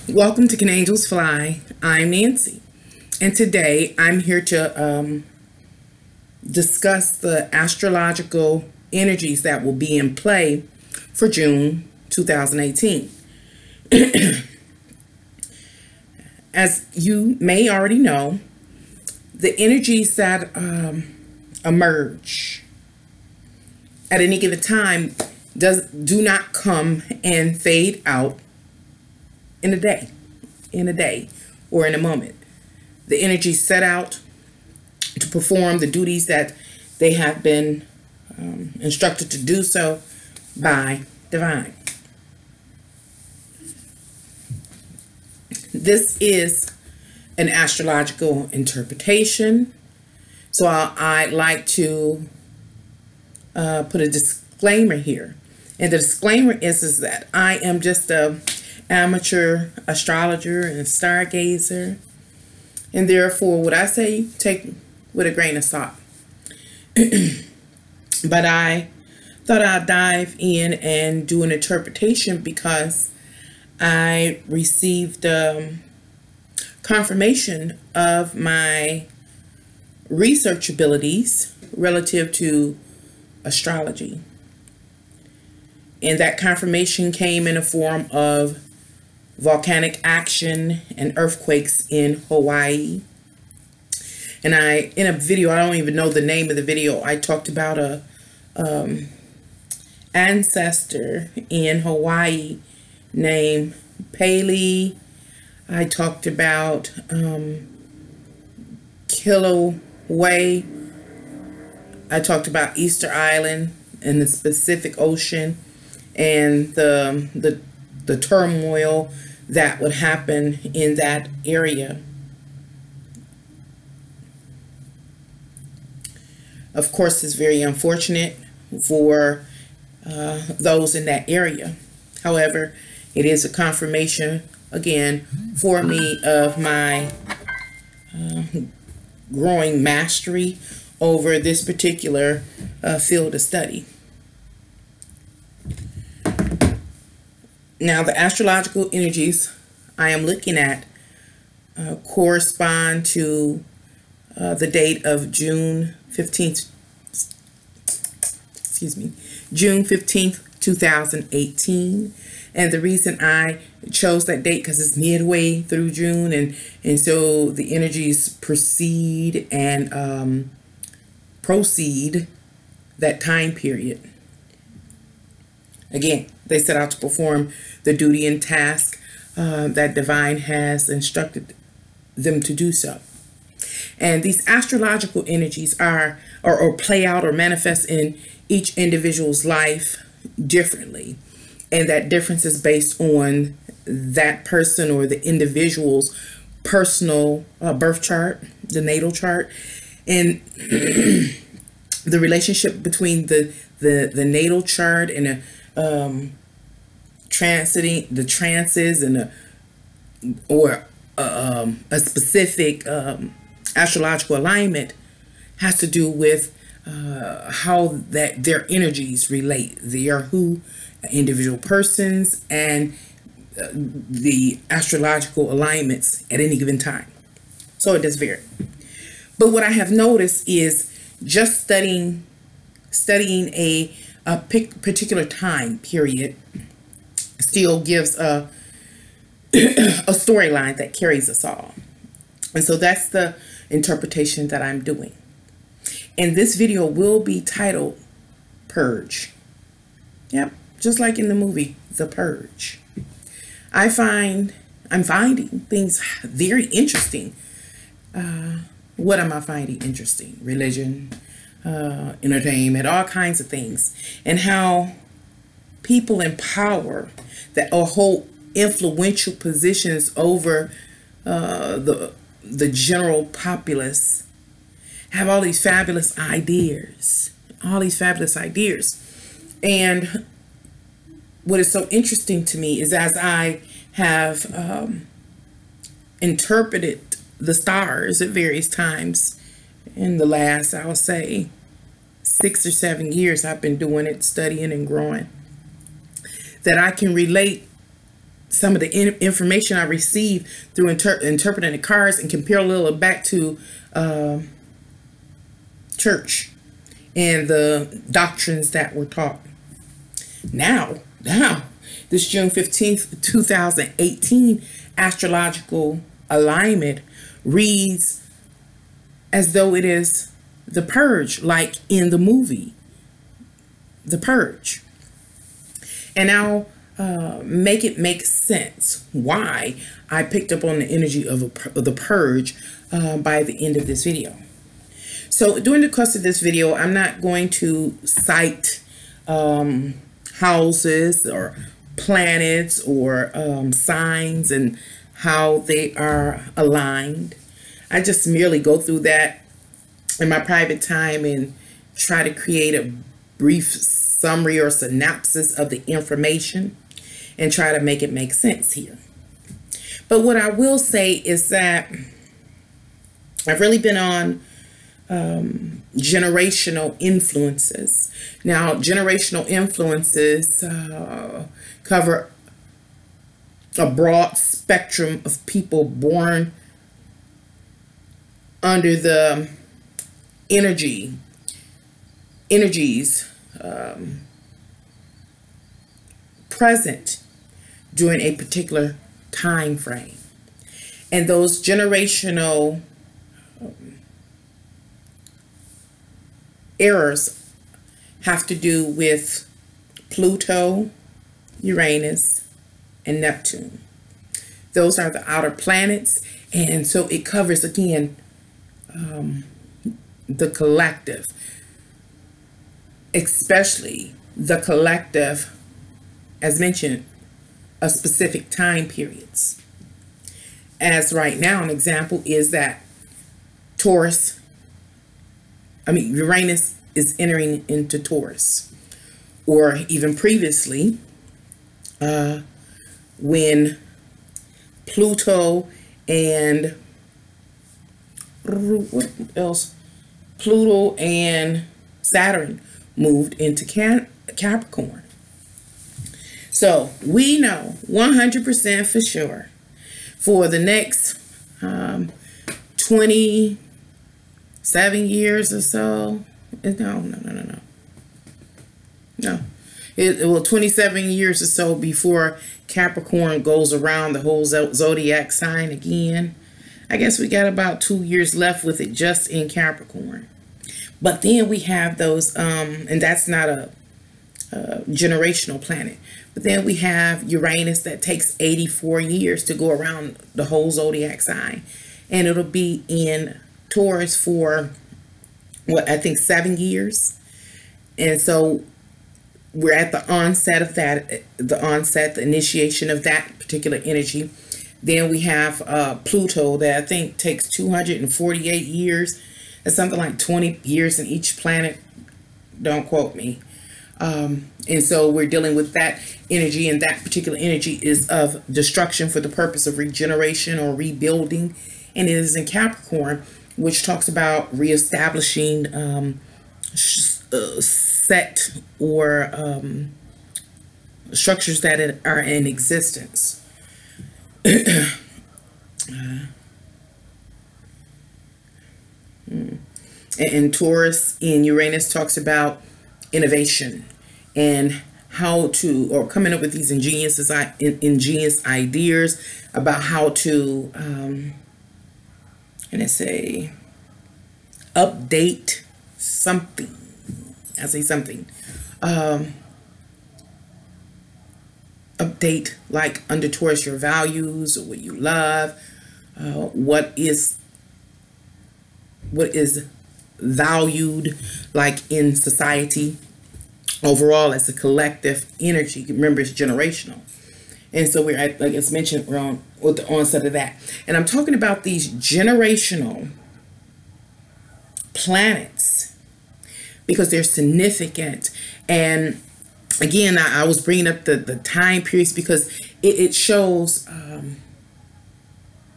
Welcome to Can Angels Fly. I'm Nancy, and today I'm here to discuss the astrological energies that will be in play for June 2018. As you may already know, the energies that emerge at any given time do not come and fade out in a day or in a moment. The energies set out to perform the duties that they have been instructed to do so by divine. This is an astrological interpretation, so I'd like to put a disclaimer here. And the disclaimer is that I am just a amateur astrologer and stargazer, and therefore what I say take with a grain of salt. But I thought I'd dive in and do an interpretation because I received confirmation of my research abilities relative to astrology, and that confirmation came in the form of volcanic action and earthquakes in Hawaii. And in a video, I don't even know the name of the video, I talked about a ancestor in Hawaii named Pele. I talked about Kilauea. I talked about Easter Island and the Pacific Ocean and the turmoil that would happen in that area. Of course, it's very unfortunate for those in that area. However, it is a confirmation, again, for me of my growing mastery over this particular field of study. Now, the astrological energies I am looking at correspond to the date of June 15th, June 15th, 2018. And the reason I chose that date because it's midway through June, and so the energies proceed and proceed that time period. Again, they set out to perform the duty and task that divine has instructed them to do so. And these astrological energies are or play out or manifest in each individual's life differently. And that difference is based on that person or the individual's personal birth chart, the natal chart, and the relationship between the natal chart and the trances and a specific astrological alignment has to do with how that their energies relate. They are who individual persons and the astrological alignments at any given time. So it does vary. But what I have noticed is just studying a particular time period still gives a storyline that carries us all. And so that's the interpretation that I'm doing. And this video will be titled Purge. Yep, just like in the movie, The Purge. I'm finding things very interesting. What am I finding interesting? Religion, entertainment, all kinds of things. And how people in power that hold influential positions over the general populace have all these fabulous ideas. And what is so interesting to me is as I have interpreted the stars at various times in the last, I would say, 6 or 7 years I've been doing it, studying and growing, that I can relate some of the information I received through interpreting the cards and compare a little back to church and the doctrines that were taught. Now, this June 15th, 2018 astrological alignment reads as though it is the purge, like in the movie, The Purge. And now make it make sense why I picked up on the energy of the purge by the end of this video. So during the course of this video, I'm not going to cite houses or planets or signs and how they are aligned. I just merely go through that in my private time and try to create a brief summary or synopsis of the information and try to make it make sense here. But what I will say is that I've really been on generational influences. Now, generational influences cover a broad spectrum of people born under the energies present during a particular time frame. And those generational errors have to do with Pluto, Uranus, and Neptune. Those are the outer planets, and so it covers again the collective, especially the collective, as mentioned, of specific time periods. As right now, an example is that Uranus is entering into Taurus, or even previously, when Pluto and what else? Pluto and Saturn moved into Capricorn. So we know 100% for sure for the next 27 years or so. No. Well, 27 years or so before Capricorn goes around the whole zodiac sign again. I guess we got about 2 years left with it just in Capricorn. But then we have those, and that's not a generational planet. But then we have Uranus that takes 84 years to go around the whole zodiac sign. And it'll be in Taurus for, what, I think 7 years. And so we're at the onset of that, the initiation of that particular energy. Then we have Pluto that I think takes 248 years. That's something like 20 years in each planet. Don't quote me. And so we're dealing with that energy, and that particular energy is of destruction for the purpose of regeneration or rebuilding. And it is in Capricorn, which talks about reestablishing set or structures that are in existence. And Taurus in Uranus talks about innovation and how to, or coming up with these ingenious ideas about how to, and I say, update something. I say something. Update, like under Taurus, your values, or what you love, what is valued, like in society overall as a collective energy. Remember, it's generational. And so we're at, like it's mentioned, we're on with the onset of that. And I'm talking about these generational planets because they're significant. And again, I was bringing up the time periods because it shows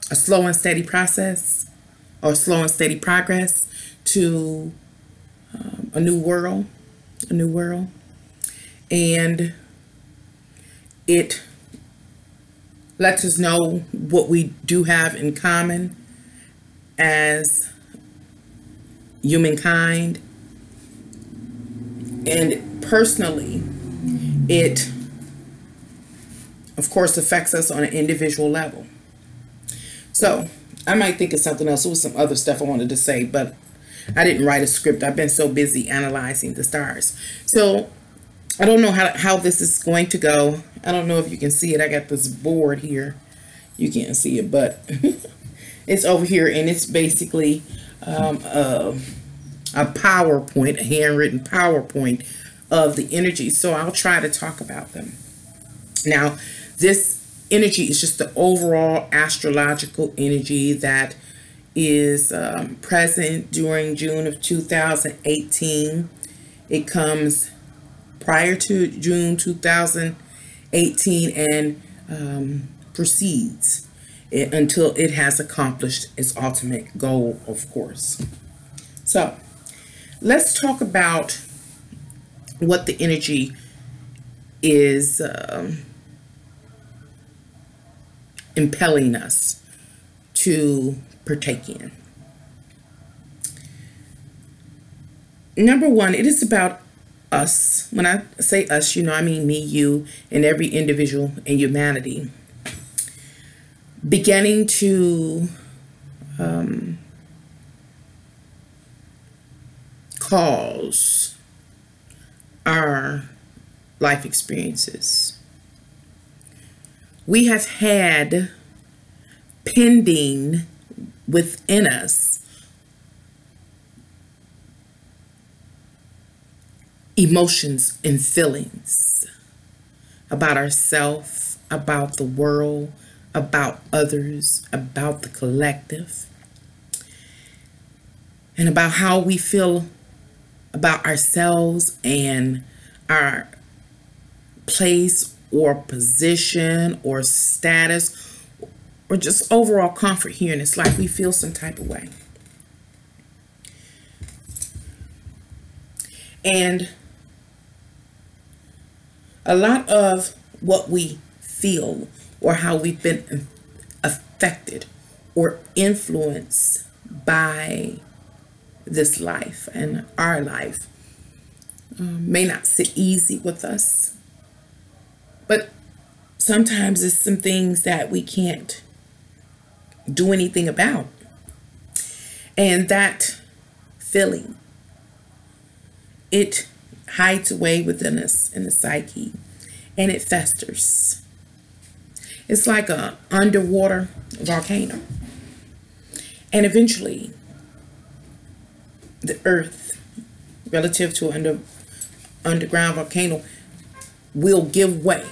a slow and steady process, or slow and steady progress to a new world. And lets us know what we do have in common as humankind. And personally, it, of course, affects us on an individual level. So I might think of something else. There was some other stuff I wanted to say, but I didn't write a script. I've been so busy analyzing the stars. So I don't know how this is going to go. I don't know if you can see it. I got this board here. You can't see it, but it's over here, and it's basically a PowerPoint, a handwritten PowerPoint of the energy. So I'll try to talk about them. Now, this energy is just the overall astrological energy that is present during June of 2018. It comes prior to June 2018 and proceeds until it has accomplished its ultimate goal, of course. So let's talk about what the energy is impelling us to partake in. Number one, it is about us. When I say us, I mean me, you, and every individual in humanity beginning to cause our life experiences. We have had pending within us emotions and feelings about ourselves, about the world, about others, about the collective, and about how we feel about ourselves and our place or position or status or just overall comfort here in this life. We feel some type of way. And a lot of what we feel or how we've been affected or influenced by this life and our life may not sit easy with us, but sometimes it's some things that we can't do anything about. And that feeling, it hides away within us in the psyche, and it festers. It's like an underwater volcano. And eventually, the earth, relative to an underground volcano, will give way.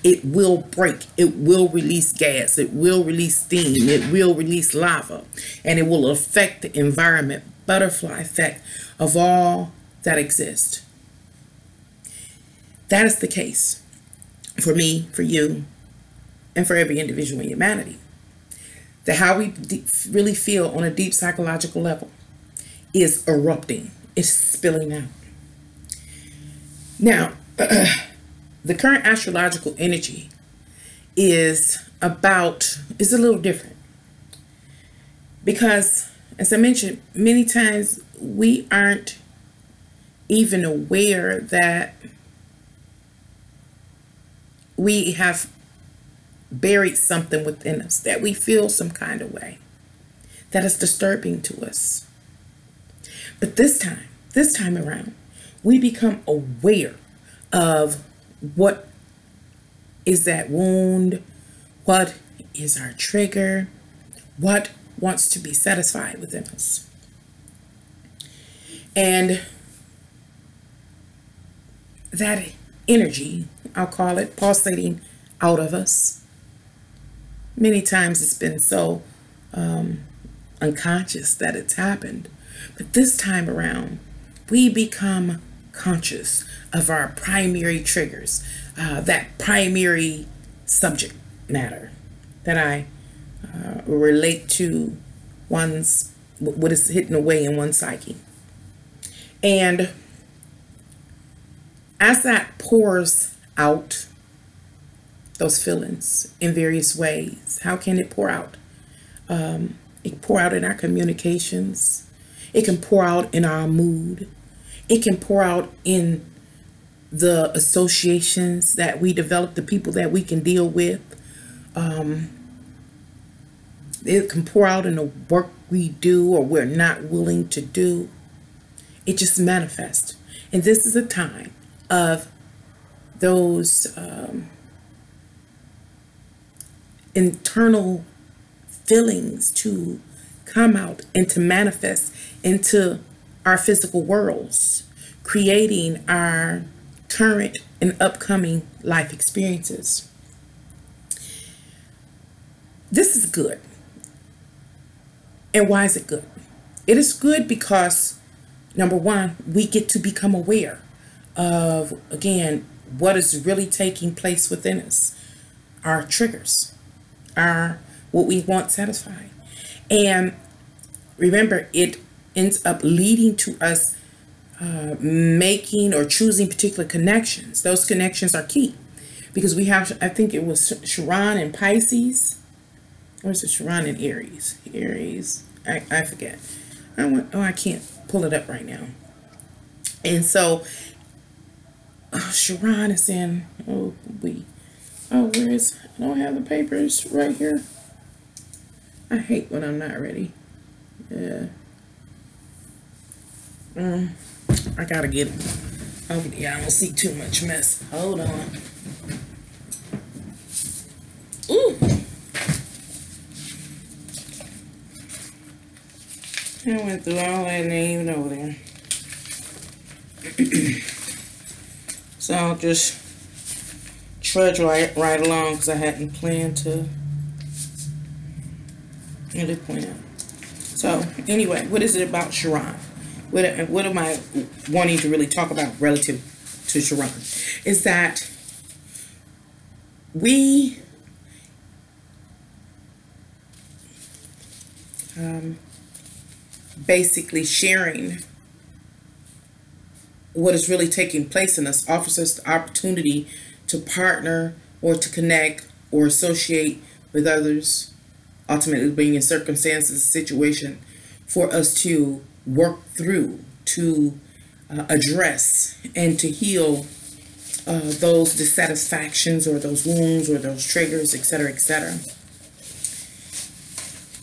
It will break. It will release gas. It will release steam. It will release lava. And it will affect the environment, butterfly effect of all that exists. That is the case for me, for you, and for every individual in humanity. That how we really feel on a deep psychological level is erupting. It's spilling out. Now, the current astrological energy is a little different. Because, as I mentioned, many times we aren't even aware that we have buried something within us, that we feel some kind of way that is disturbing to us. But this time around, we become aware of what is that wound, what is our trigger, what wants to be satisfied within us. And that energy, I'll call it, pulsating out of us. Many times it's been so unconscious that it's happened. But this time around, we become conscious of our primary triggers, that primary subject matter that I relate to what is hidden away in one's psyche. And as that pours out, those feelings in various ways. How can it pour out? It can pour out in our communications. It can pour out in our mood. It can pour out in the associations that we develop, the people that we can deal with. It can pour out in the work we do or we're not willing to do. It just manifests. And this is a time of those internal feelings to come out and to manifest into our physical worlds, creating our current and upcoming life experiences. This is good. And why is it good? It is good because, number one, we get to become aware of, again, what is really taking place within us, our triggers, what we want satisfied. And remember, it ends up leading to us making or choosing particular connections. Those connections are key because we have, I think it was Chiron and Pisces. Or is it Chiron and Aries? Aries, I forget. I can't pull it up right now. And so Chiron is in, where is, I don't have the papers right here. I hate when I'm not ready. Yeah. I gotta get it. Oh, yeah, I don't see too much mess. Hold on. Ooh. I went through all that and ain't even over there. So I'll just trudge right along because I hadn't planned to really point out. So anyway, what is it about Chiron? What am I wanting to really talk about relative to Chiron? Is that we basically sharing what is really taking place in us offers us the opportunity to partner or to connect or associate with others, ultimately being in circumstances, situation for us to work through, to address and to heal those dissatisfactions or those wounds or those triggers, etc., etc.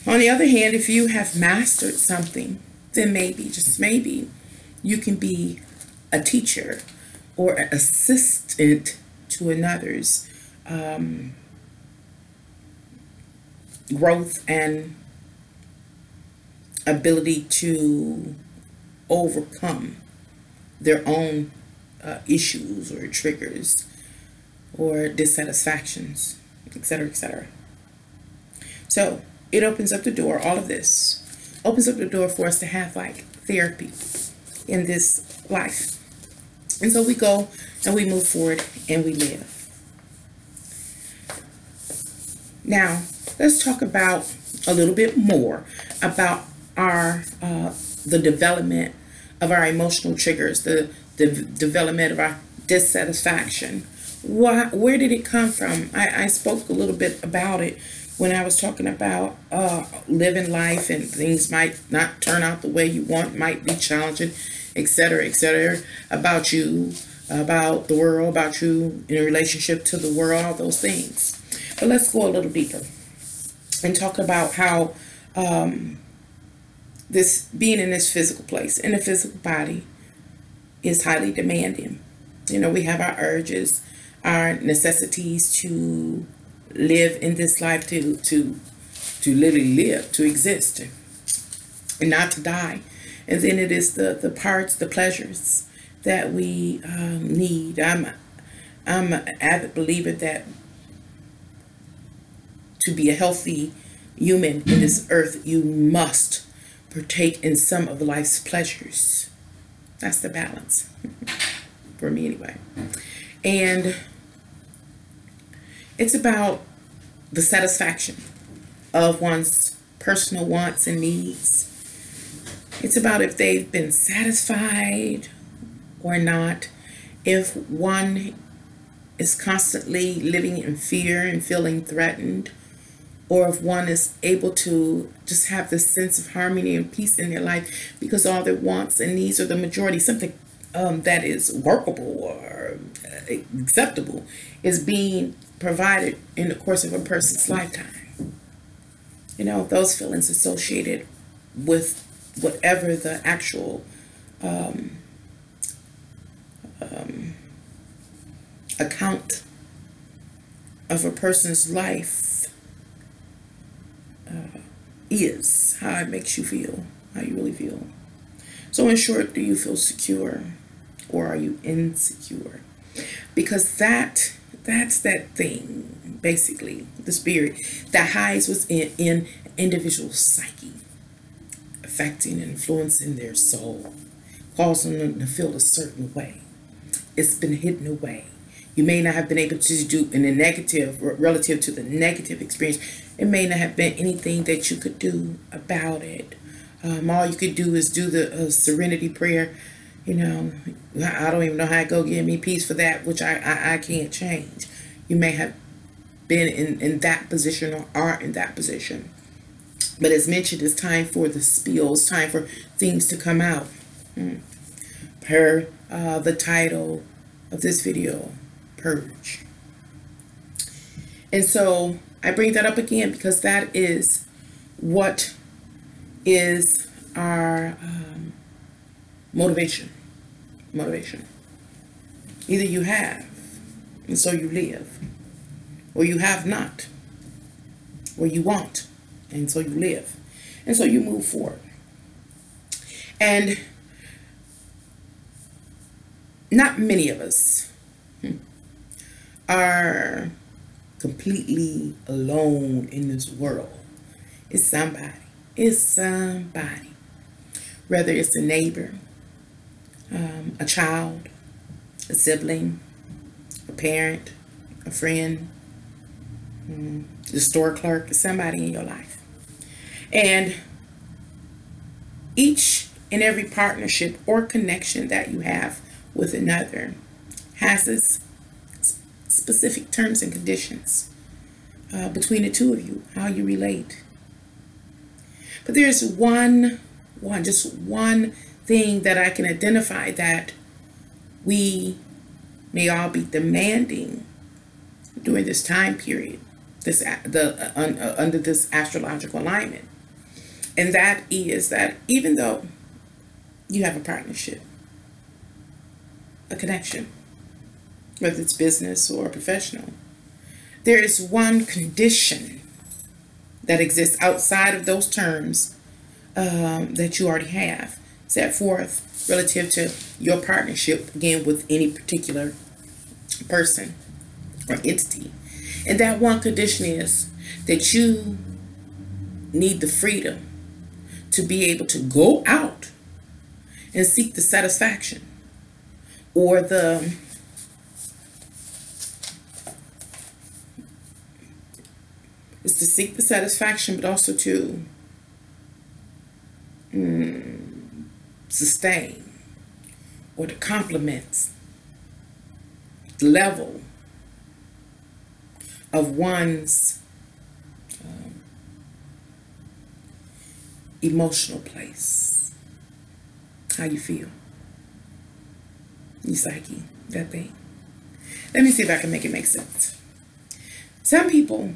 On the other hand, if you have mastered something, then maybe, just maybe, you can be a teacher or an assistant to another's growth and ability to overcome their own issues or triggers or dissatisfactions, etc., etc. So it opens up the door, all of this opens up the door for us to have like therapy in this life. And so we go and we move forward and we live. Now, let's talk about a little bit more about our the development of our emotional triggers, the development of our dissatisfaction. Where did it come from? I spoke a little bit about it when I was talking about living life, and things might not turn out the way you want, might be challenging, etc., about you, about the world, about you in a relationship to the world, all those things. But let's go a little deeper and talk about how this being in this physical place, in the physical body, is highly demanding. You know, we have our urges, our necessities to live in this life, to literally live, to exist, and not to die. And then it is the parts, the pleasures that we need. I'm an avid believer that to be a healthy human in this earth, you must partake in some of life's pleasures. That's the balance for me anyway. And it's about the satisfaction of one's personal wants and needs. It's about if they've been satisfied or not. If one is constantly living in fear and feeling threatened, or if one is able to just have this sense of harmony and peace in their life because all their wants and needs are the majority, something that is workable or acceptable is being provided in the course of a person's lifetime. You know, those feelings associated with whatever the actual account of a person's life is, how it makes you feel, how you really feel. So in short, do you feel secure or are you insecure? Because that's that thing, basically, the spirit that hides within in individual's psyche, affecting and influencing their soul, causing them to feel a certain way. It's been hidden away. You may not have been able to do in the negative, relative to the negative experience. It may not have been anything that you could do about it. All you could do is do the serenity prayer. You know, I don't even know how to go give me peace for that, which I can't change. You may have been in that position or are in that position. But as mentioned, it's time for the spill. It's time for things to come out. Per the title of this video, Purge. And so I bring that up again because that is what is our motivation. Either you have, and so you live, or you have not, or you want, and so you live, and so you move forward. And not many of us are completely alone in this world. It's somebody. It's somebody. Whether it's a neighbor, a child, a sibling, a parent, a friend, the store clerk, somebody in your life. And each and every partnership or connection that you have with another has its specific terms and conditions between the two of you, how you relate. But there's just one thing that I can identify that we may all be demanding during this time period, under this astrological alignment. And that is that even though you have a partnership, a connection, whether it's business or professional, there is one condition that exists outside of those terms that you already have set forth relative to your partnership, again, with any particular person or entity. And that one condition is that you need the freedom to be able to go out and seek the satisfaction or is to seek the satisfaction, but also to sustain or to complement the level of one's emotional place. How you feel. Your psyche, that thing. Let me see if I can make it make sense. Some people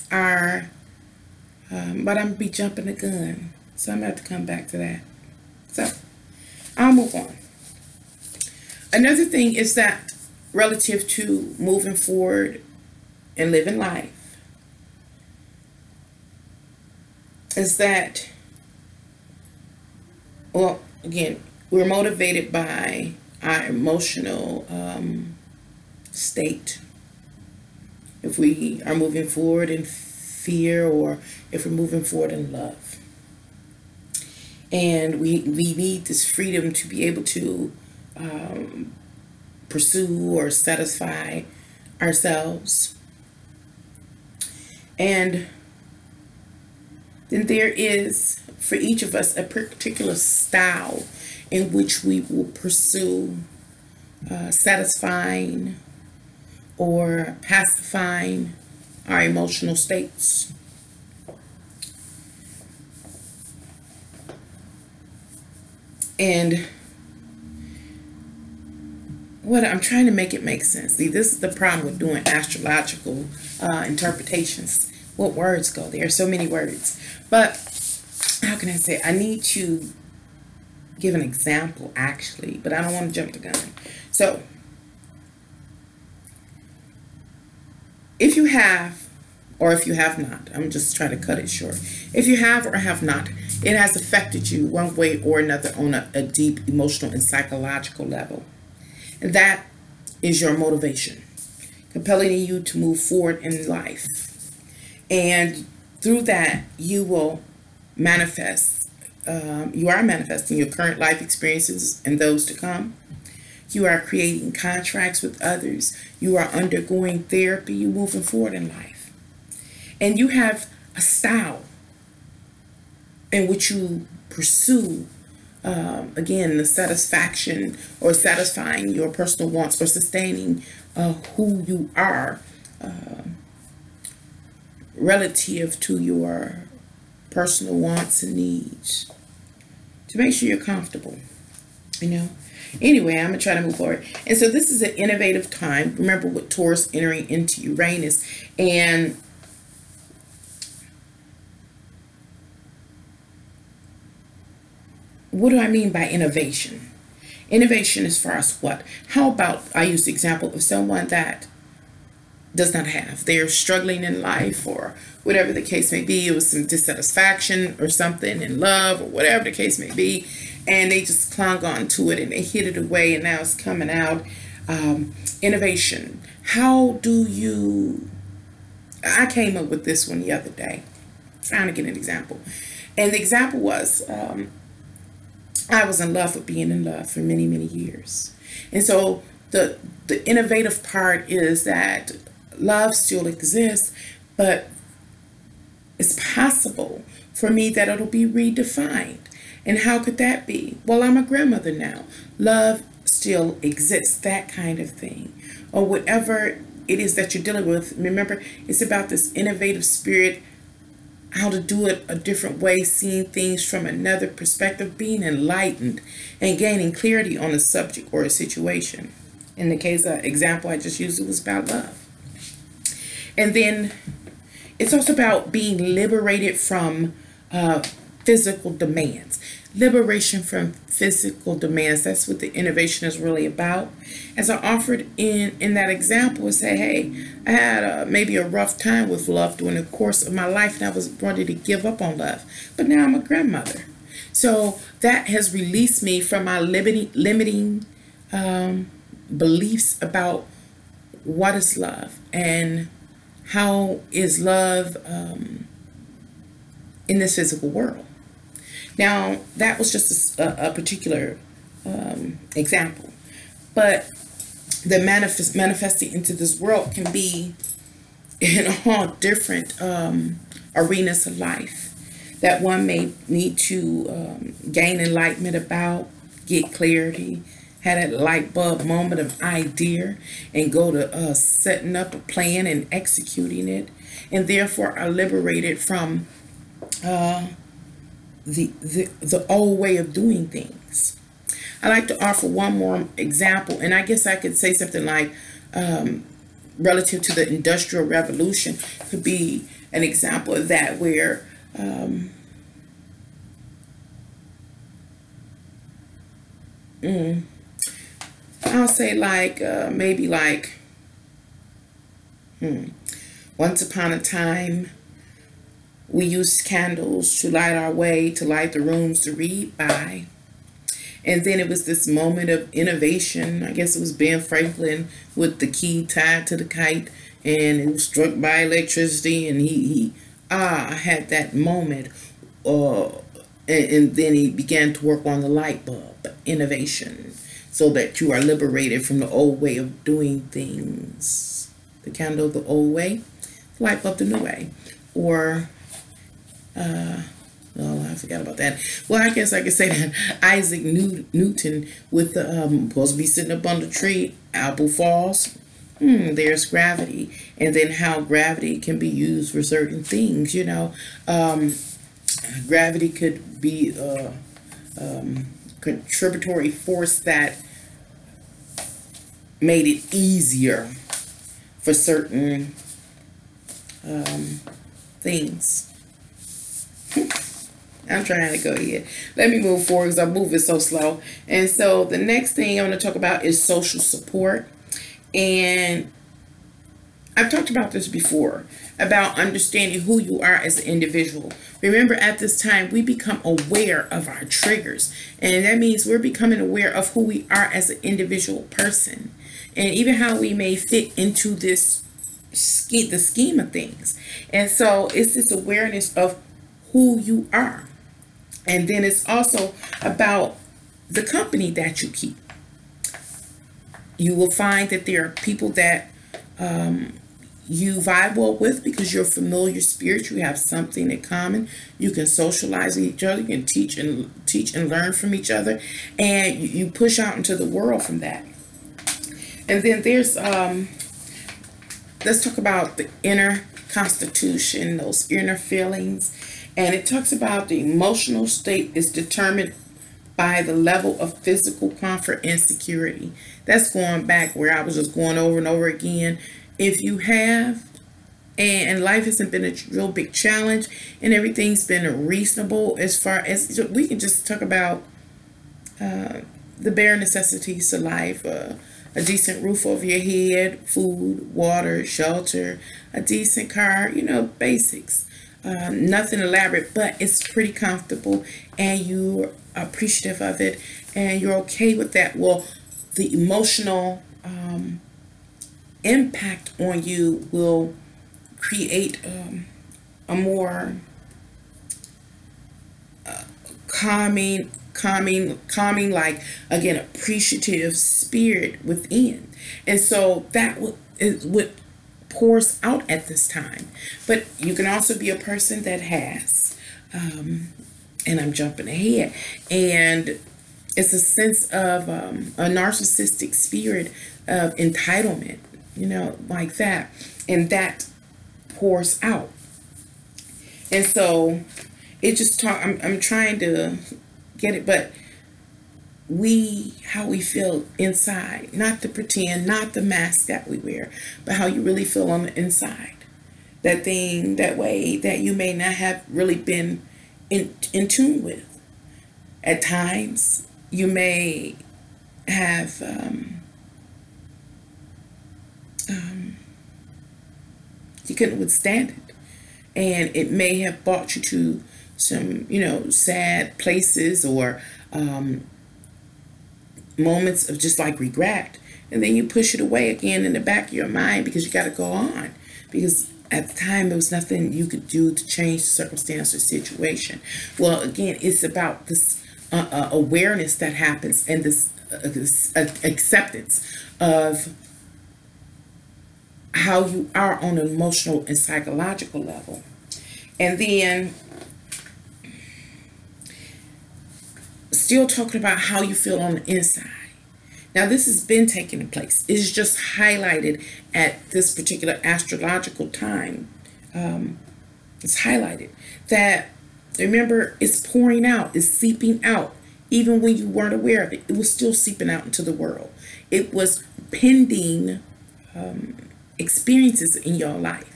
are, but I'm going to be jumping the gun, so I'm going to have to come back to that. So, I'll move on. Another thing is that relative to moving forward and living life is that, well, again, we're motivated by our emotional state. If we are moving forward in fear or if we're moving forward in love. And we need this freedom to be able to pursue or satisfy ourselves. And then there is, for each of us, a particular style in which we will pursue satisfying or pacifying our emotional states. And what I'm trying to make it make sense. See, this is the problem with doing astrological interpretations. What words go there? So many words. But how can I say? I need to give an example, actually, but I don't want to jump the gun. So, if you have, or if you have not, I'm just trying to cut it short. If you have or have not, it has affected you one way or another on a deep emotional and psychological level. And that is your motivation, compelling you to move forward in life. And through that, you will manifest. You are manifesting your current life experiences and those to come. You are creating contracts with others. You are undergoing therapy. You're moving forward in life. And you have a style in which you pursue, again, the satisfaction or satisfying your personal wants or sustaining who you are relative to your personal wants and needs to make sure you're comfortable, you know. Anyway, I'm going to try to move forward. And so this is an innovative time. Remember, with Taurus entering into Uranus. And what do I mean by innovation? Innovation as far as what? How about, I use the example of someone that does not have. They're struggling in life or whatever the case may be. It was some dissatisfaction or something in love or whatever the case may be. And they just clung on to it and they hid it away and now it's coming out. Innovation. How do you... I came up with this one the other day. Trying to get an example. And the example was, I was in love with being in love for many, many years. And so the innovative part is that love still exists, but it's possible for me that it'll be redefined. And how could that be? Well, I'm a grandmother now. Love still exists, that kind of thing. Or whatever it is that you're dealing with. Remember, it's about this innovative spirit, how to do it a different way, seeing things from another perspective, being enlightened and gaining clarity on a subject or a situation. In the case of example I just used, it was about love. And then it's also about being liberated from physical demands. Liberation from physical demands. That's what the innovation is really about. As I offered in that example, I say, hey, I had maybe a rough time with love during the course of my life, and I was ready to give up on love. But now I'm a grandmother. So that has released me from my limiting beliefs about what is love and how is love in this physical world. Now, that was just a particular example, but the manifesting into this world can be in all different arenas of life that one may need to gain enlightenment about, get clarity, had a light bulb moment of idea, and go to setting up a plan and executing it, and therefore are liberated from the old way of doing things. I like to offer one more example, and I guess I could say something like relative to the Industrial Revolution could be an example of that, where I'll say like maybe like once upon a time we used candles to light our way, to light the rooms to read by. And then it was this moment of innovation. I guess it was Ben Franklin with the key tied to the kite, and it was struck by electricity, and he had that moment. And then he began to work on the light bulb, innovation, so that you are liberated from the old way of doing things. The candle the old way, the light bulb the new way. Or oh, I forgot about that. Well, I guess I could say that Isaac Newton with the supposed to be sitting up on the tree, apple falls. there's gravity, and then how gravity can be used for certain things. Gravity could be a contributory force that made it easier for certain things. I'm trying to go here. Let me move forward because I'm moving so slow. And so the next thing I'm going to talk about is social support. And I've talked about this before, about understanding who you are as an individual. Remember, at this time, we become aware of our triggers. And that means we're becoming aware of who we are as an individual person. And even how we may fit into this the scheme of things. And so it's this awareness of who you are. And then it's also about the company that you keep. You will find that there are people that you vibe well with because you're familiar spirit. You have something in common. You can socialize with each other. You can teach and learn from each other, and you push out into the world from that. And then there's let's talk about the inner constitution, those inner feelings. And it talks about the emotional state is determined by the level of physical comfort and security. That's going back where I was just going over and over again. If you have, and life hasn't been a real big challenge, and everything's been reasonable as far as, we can just talk about the bare necessities of life, a decent roof over your head, food, water, shelter, a decent car, basics. Nothing elaborate, but it's pretty comfortable, and you're appreciative of it, and you're okay with that. Well, the emotional impact on you will create a more calming, like, again, appreciative spirit within. And so that is what pours out at this time. But you can also be a person that has, and I'm jumping ahead, and it's a sense of a narcissistic spirit of entitlement, like that. And that pours out. And so it just I'm trying to get it, but how we feel inside, not the pretend, not the mask that we wear, but how you really feel on the inside. That thing, that way that you may not have really been in tune with. At times, you may have you couldn't withstand it, and it may have brought you to some sad places, or moments of just like regret, and then you push it away again in the back of your mind because you got to go on, because at the time there was nothing you could do to change the circumstance or situation. Well, again, it's about this awareness that happens, and this acceptance of how you are on an emotional and psychological level. And then still talking about how you feel on the inside. Now, this has been taking place. It's just highlighted at this particular astrological time. It's highlighted that, remember, it's pouring out, it's seeping out. Even when you weren't aware of it, it was still seeping out into the world. It was pending experiences in your life.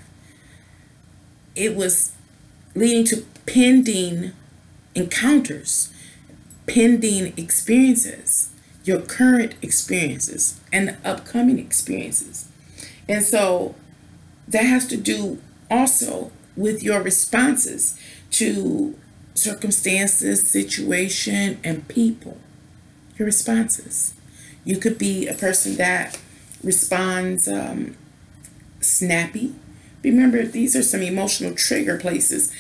It was leading to pending encounters, pending experiences, your current experiences and the upcoming experiences. And so that has to do also with your responses to circumstances, situation, and people. Your responses. You could be a person that responds snappy. Remember, these are some emotional trigger places,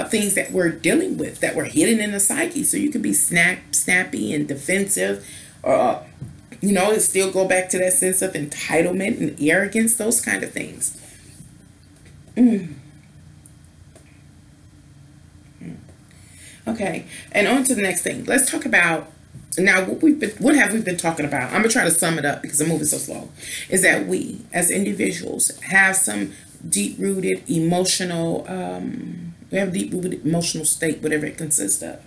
things that we're dealing with, that we're hidden in the psyche. So you could be snappy and defensive, it still go back to that sense of entitlement and arrogance, those kind of things. Okay, and on to the next thing. Let's talk about Now, what have we been talking about? I'm gonna try to sum it up because I'm moving so slow. Is that we, as individuals, have some deep-rooted emotional, we have a deep-rooted emotional state, whatever it consists of.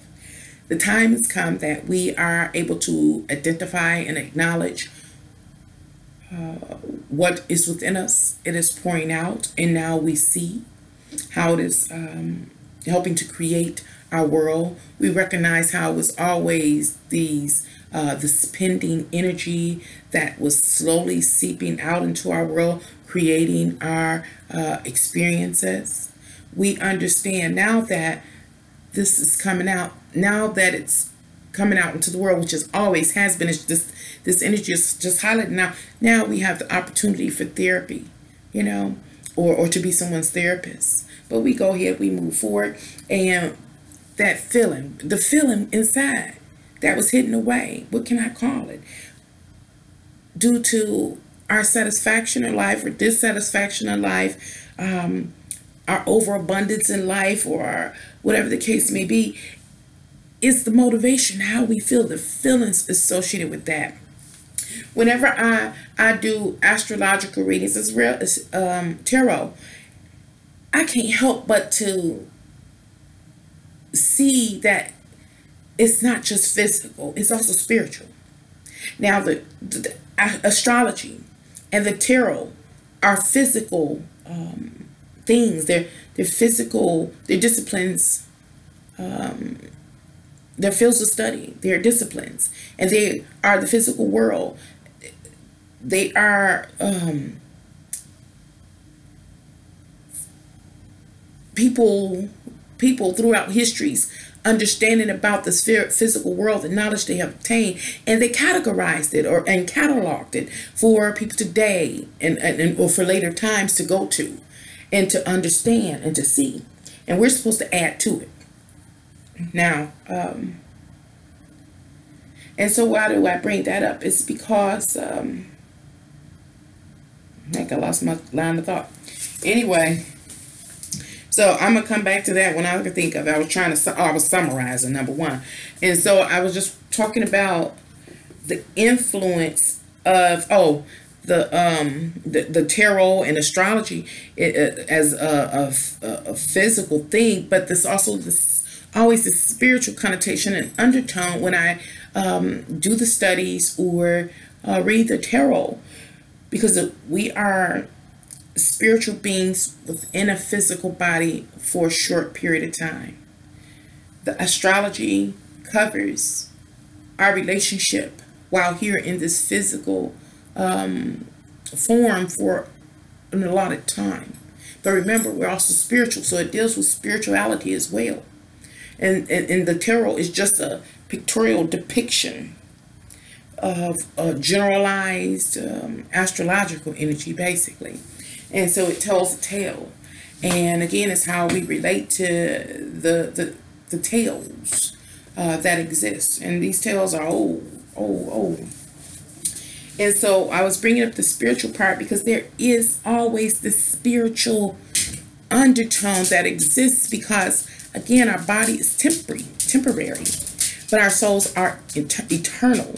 The time has come that we are able to identify and acknowledge what is within us. It is pouring out, and now we see how it is helping to create our world. We recognize how it was always this pending energy that was slowly seeping out into our world, creating our experiences. We understand now that this is coming out, now that it's coming out into the world, which is always has been. It's just this energy is just highlighted now. Now we have the opportunity for therapy, you know, or to be someone's therapist. But we go ahead, we move forward, and that feeling, the feeling inside that was hidden away, what can I call it? Due to our satisfaction in life or dissatisfaction in life, our overabundance in life, or whatever the case may be, it's the motivation, how we feel, the feelings associated with that. Whenever I do astrological readings, as real as tarot, I can't help but to see that it's not just physical, it's also spiritual. Now, the astrology and the tarot are physical things. They're physical, they're disciplines, they're fields of study, they're disciplines, and they are the physical world. They are people throughout histories understanding about the physical world, the knowledge they have obtained, and they categorized it and cataloged it for people today and or for later times to go to and to understand and to see. And we're supposed to add to it. Now, and so why do I bring that up? It's because I think I lost my line of thought. Anyway, so I'm gonna come back to that when I could think of. I was summarizing number one, and so I was just talking about the influence of the tarot and astrology as a physical thing, but there's also always this spiritual connotation and undertone when I do the studies or read the tarot, because we are spiritual beings within a physical body for a short period of time. The astrology covers our relationship while here in this physical form for an allotted time. But remember, we're also spiritual, so it deals with spirituality as well. And the tarot is just a pictorial depiction of a generalized astrological energy, basically. And so it tells a tale. And again, it's how we relate to the tales that exist. And these tales are old. And so I was bringing up the spiritual part because there is always this spiritual undertone that exists, because again, our body is temporary, but our souls are eternal.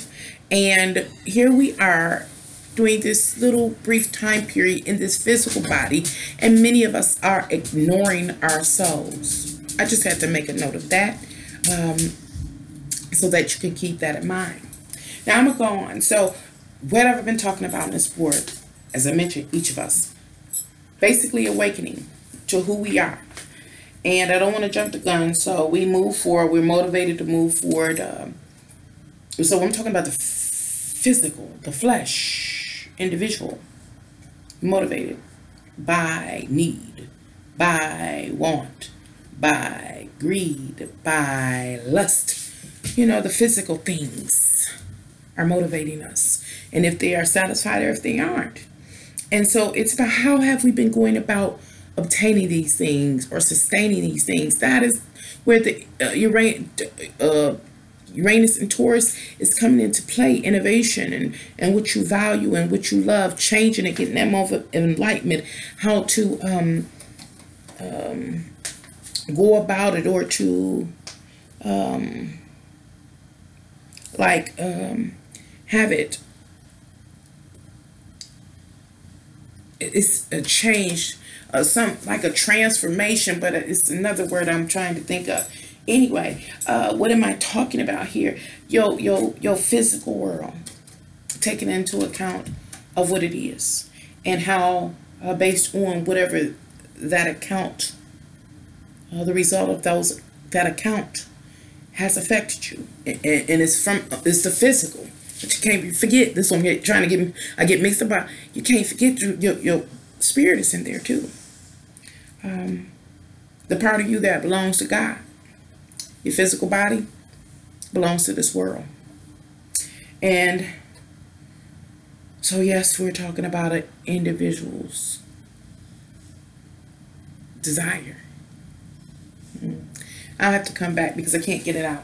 And here we are during this little brief time period in this physical body, and many of us are ignoring our souls. I just had to make a note of that so that you can keep that in mind. Now I'm gonna go on. So what have I been talking about in this board? As I mentioned, each of us basically awakening to who we are. And I don't want to jump the gun, so we move forward. We're motivated to move forward. So I'm talking about the physical, the flesh, individual, motivated by need, by want, by greed, by lust. You know, the physical things are motivating us. And if they are satisfied or if they aren't. And so it's about how have we been going about obtaining these things or sustaining these things. That is where the Uranus and Taurus is coming into play. Innovation and what you value and what you love, changing and getting that moment of enlightenment, how to go about it, or to like have it's a change, some like a transformation, but it's another word I'm trying to think of. Anyway, what am I talking about here? Your physical world, taking into account of what it is, and how based on whatever that account, the result of that account has affected you, and it's the physical. But you can't forget this one. Trying to get mixed up. You can't forget your spirit is in there too. The part of you that belongs to God, your physical body, belongs to this world. And so yes, we're talking about an individual's desire. I'll have to come back because I can't get it out.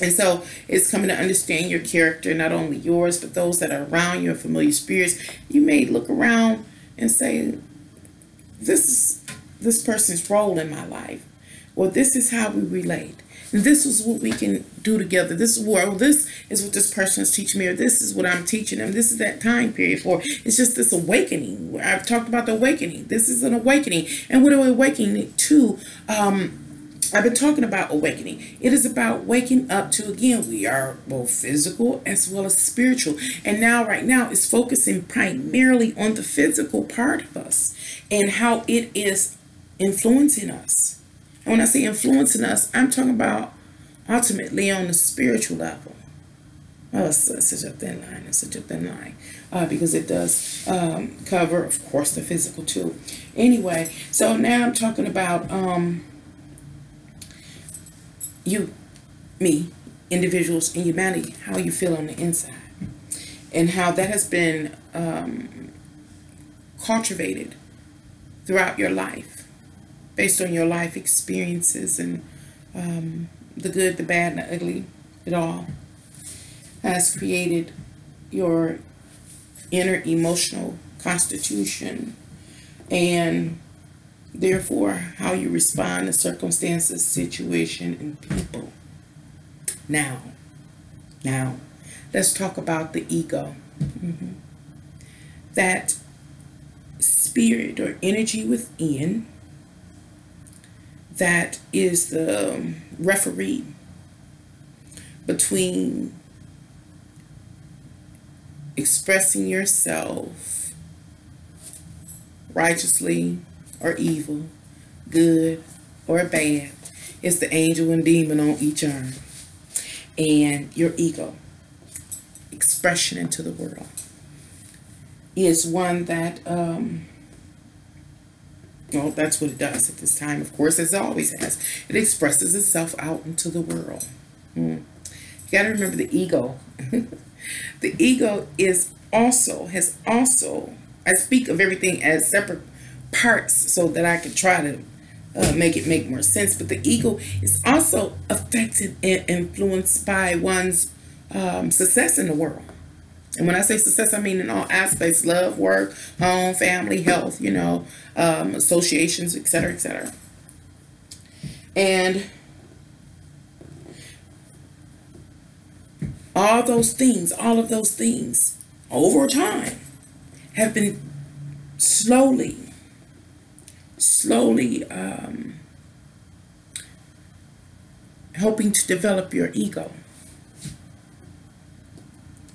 And so it's coming to understand your character, not only yours, but those that are around you and familiar spirits. You may look around and say, this is this person's role in my life. Or this is how we relate. And this is what we can do together. This is what this person is teaching me, or this is what I'm teaching them. This is that time period for. It's just this awakening. I've talked about the awakening. This is an awakening. And what are we awakening to? I've been talking about awakening. It is about waking up to, again, we are both physical as well as spiritual. And now, right now, it's focusing primarily on the physical part of us and how it is influencing us. And when I say influencing us, I'm talking about ultimately on the spiritual level. Oh, it's such a thin line. It's such a thin line because it does cover, of course, the physical too. Anyway, so now I'm talking about you, me, individuals in humanity, how you feel on the inside, and how that has been cultivated throughout your life based on your life experiences, and the good, the bad, and the ugly. It all has created your inner emotional constitution, and therefore how you respond to circumstances, situation, and people. Now let's talk about the ego. That spirit or energy within that is the referee between expressing yourself righteously or evil, good or bad. It's the angel and demon on each arm. And your ego, expression into the world, is one that, well, that's what it does at this time, of course, as it always has. It expresses itself out into the world. You got to remember the ego. The ego has also, I speak of everything as separate parts so that I can try to make it make more sense, but the ego is also affected and influenced by one's success in the world. And when I say success, I mean in all aspects: love, work, home, family, health, associations, etc., etc. And all of those things over time have been slowly helping to develop your ego.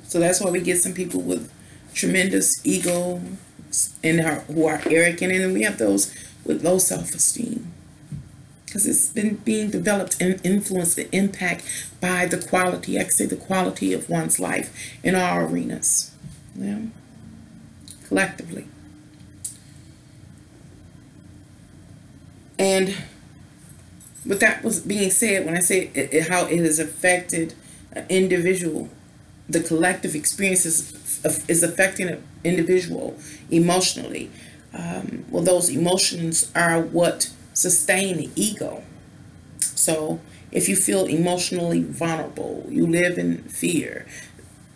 So that's why we get some people with tremendous ego and who are arrogant, and then we have those with low self-esteem, because it's been being developed and influenced and impact by the quality, the quality of one's life in all arenas, collectively. And with that was being said, when I say how it has affected an individual, the collective experiences is affecting an individual emotionally. Well, those emotions are what sustain the ego. So if you feel emotionally vulnerable, you live in fear,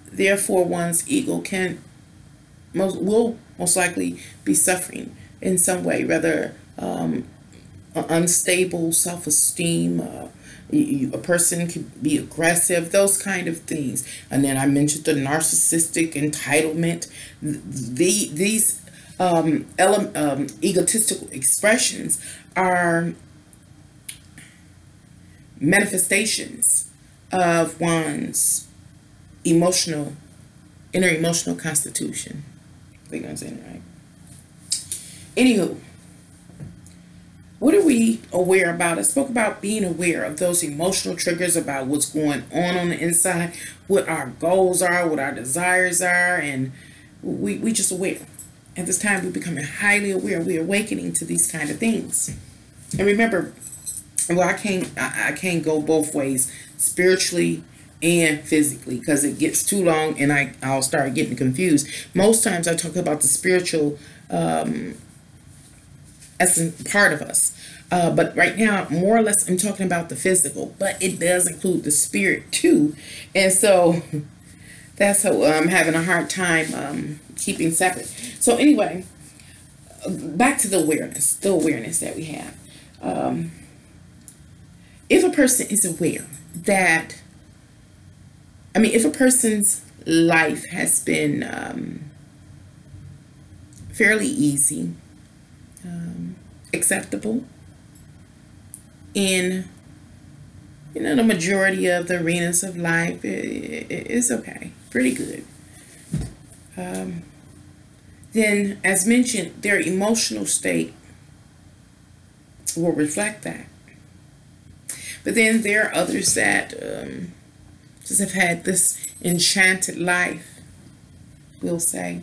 therefore one's ego will most likely be suffering in some way, whether unstable self-esteem, A person could be aggressive, those kind of things. And then I mentioned the narcissistic entitlement. These egotistical expressions are manifestations of one's inner emotional constitution. I think I'm saying it right. Anywho, what are we aware about? I spoke about being aware of those emotional triggers, about what's going on the inside, what our goals are, what our desires are, and we just aware. At this time, we're becoming highly aware. We're awakening to these kind of things. And remember, well, I can't go both ways, spiritually and physically, because it gets too long and I'll start getting confused. Most times I talk about the spiritual essence part of us. But right now, more or less, I'm talking about the physical, but it does include the spirit too. And so that's how I'm having a hard time keeping separate. So anyway, back to the awareness that we have. If a person is aware that, if a person's life has been fairly easy, acceptable in the majority of the arenas of life, it's okay, pretty good. Then, as mentioned, their emotional state will reflect that. But then there are others that just have had this enchanted life, we'll say,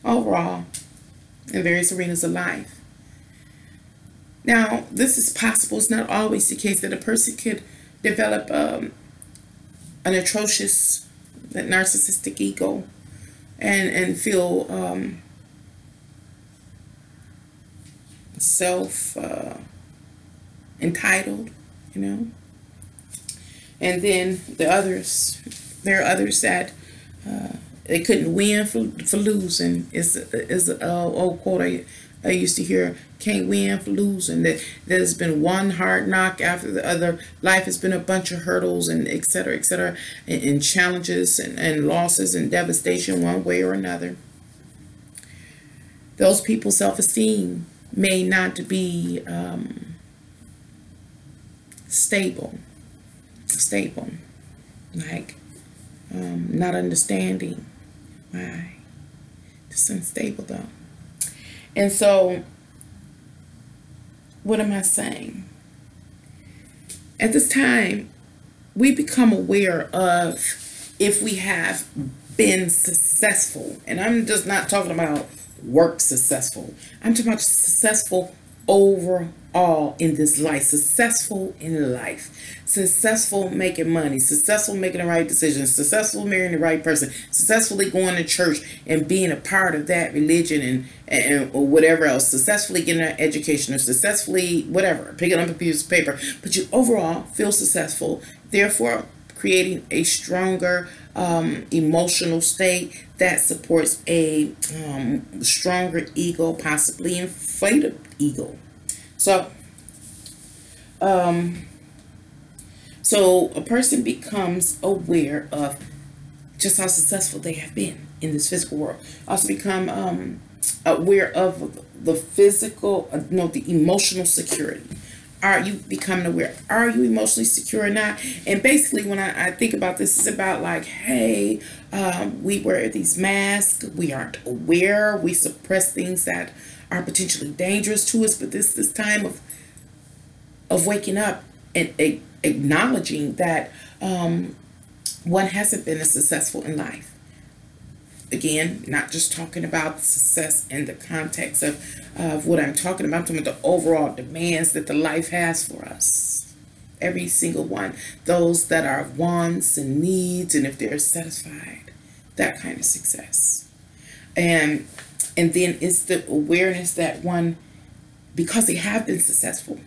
overall, in various arenas of life. Now, this is possible. It's not always the case that a person could develop an atrocious, that narcissistic ego and feel entitled, and then there are others that they couldn't win for losing. Is an old quote I used to hear: can't win for losing. That there's been one hard knock after the other. Life has been a bunch of hurdles and et cetera, and challenges and losses and devastation one way or another. Those people's self-esteem may not be stable, like not understanding why, just unstable though. And so, what am I saying? At this time, we become aware of if we have been successful. And I'm just not talking about work successful. I'm talking about successful overall in this life. Successful in life. Successful making money. Successful making the right decisions. Successful marrying the right person. Successfully going to church and being a part of that religion and or whatever else. Successfully getting an education or successfully whatever. Picking up a piece of paper. But you overall feel successful. Therefore, creating a stronger emotional state that supports a stronger ego, possibly inflated ego. So a person becomes aware of just how successful they have been in this physical world. Also become aware of the physical, the emotional security. Are you becoming aware? Are you emotionally secure or not? And basically, when I think about this, it's about like, hey, we wear these masks. We aren't aware. We suppress things that are potentially dangerous to us. But this time of waking up and acknowledging that one hasn't been as successful in life. Again, not just talking about success in the context of what I'm talking about. I'm talking about the overall demands that the life has for us. Every single one. Those that are wants and needs, and if they're satisfied. That kind of success. And then it's the awareness that one, because they have been successful,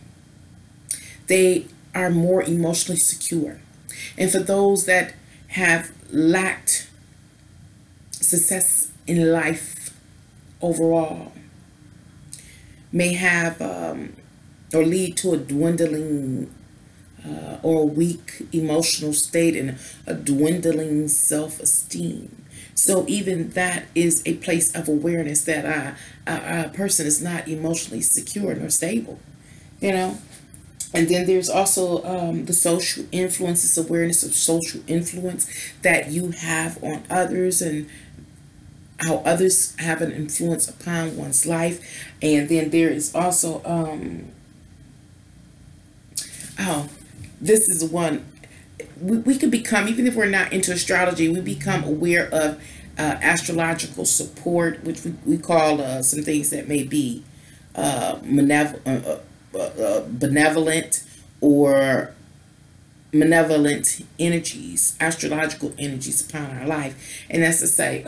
they are more emotionally secure. And for those that have lacked success in life overall, may have or lead to a dwindling or a weak emotional state and a dwindling self-esteem. So even that is a place of awareness that a person is not emotionally secure nor stable, you know. And then there's also the social influences, awareness of social influence that you have on others and how others have an influence upon one's life. And then there is also, this is one, we could become, even if we're not into astrology, we become aware of astrological support, which we call some things that may be benevolent or malevolent energies, astrological energies upon our life. And that's to say,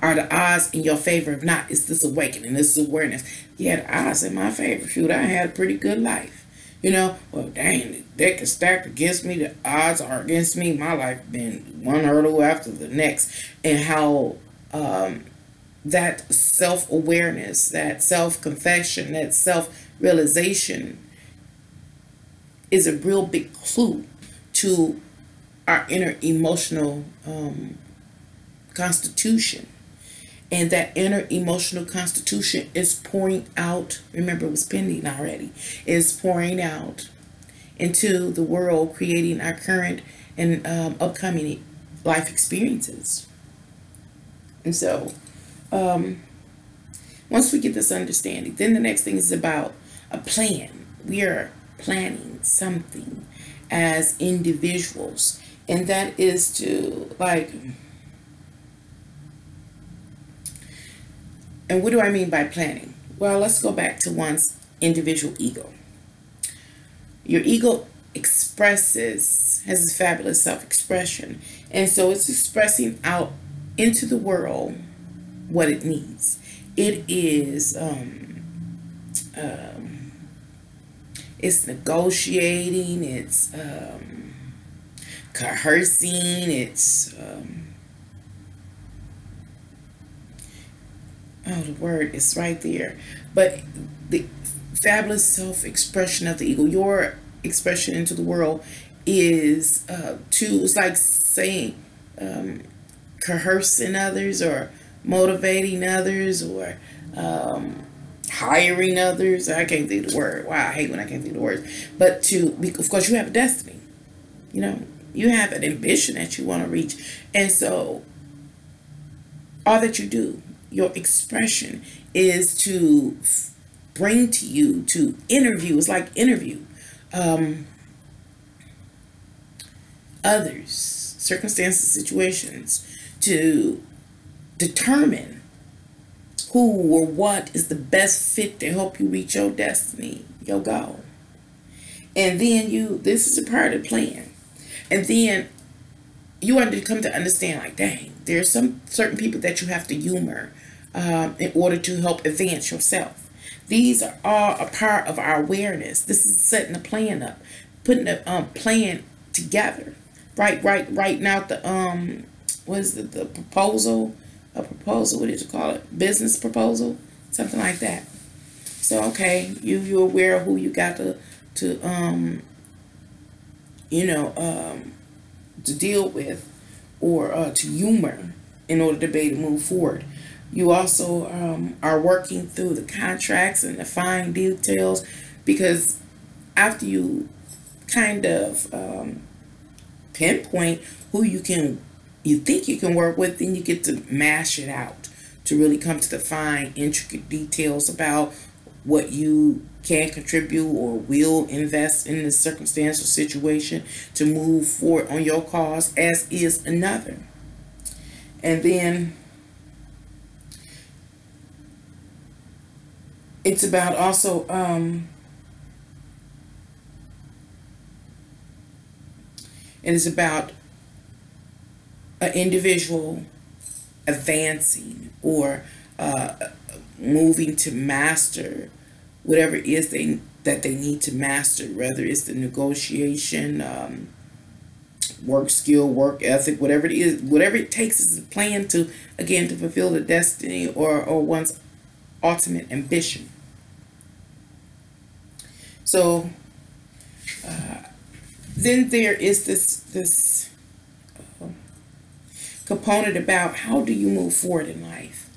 are the odds in your favor? If not, it's this awakening, this awareness. Yeah, the odds in my favor. Shoot, I had a pretty good life. You know, well, dang, the deck is stacked against me. The odds are against me. My life been one hurdle after the next. And how that self-awareness, that self-confession, that self-realization is a real big clue to our inner emotional constitution. And that inner emotional constitution is pouring out, remember it was pending already, is pouring out into the world, creating our current and upcoming life experiences. And so, once we get this understanding, then the next thing is about a plan. We are planning something as individuals. And that is to, like, and what do I mean by planning? Well, let's go back to one's individual ego. Your ego has a fabulous self-expression. And so it's expressing out into the world what it needs. It is, it's negotiating, it's coercing, it's, the word is right there. But the fabulous self-expression of the ego, your expression into the world is it's like saying, coercing others or motivating others or hiring others. I can't think of the word. Wow, I hate when I can't think of the words. But of course, you have a destiny. You know, you have an ambition that you want to reach. And so all that you do, your expression, is to bring to you, to interview. It's like interview others, circumstances, situations, to determine who or what is the best fit to help you reach your destiny, your goal. And then this is a part of the plan. And then you want to come to understand, like, dang, there's some certain people that you have to humor in order to help advance yourself. These are all a part of our awareness. This is setting a plan up, putting a plan together. Writing out the what is it, the proposal? A proposal, what did you call it? Business proposal? Something like that. So okay, you're aware of who you got to deal with or to humor in order to be able to move forward. You also are working through the contracts and the fine details, because after you kind of pinpoint who you think you can work with, then you get to mash it out to really come to the fine, intricate details about what you can contribute or will invest in the circumstantial situation to move forward on your cause, as is another. And then it's about also it is about an individual advancing or moving to master whatever it is that they need to master, whether it's the negotiation, work skill, work ethic, whatever it is, whatever it takes is a plan to, again, to fulfill the destiny or one's ultimate ambition. So Then there is this component about how do you move forward in life.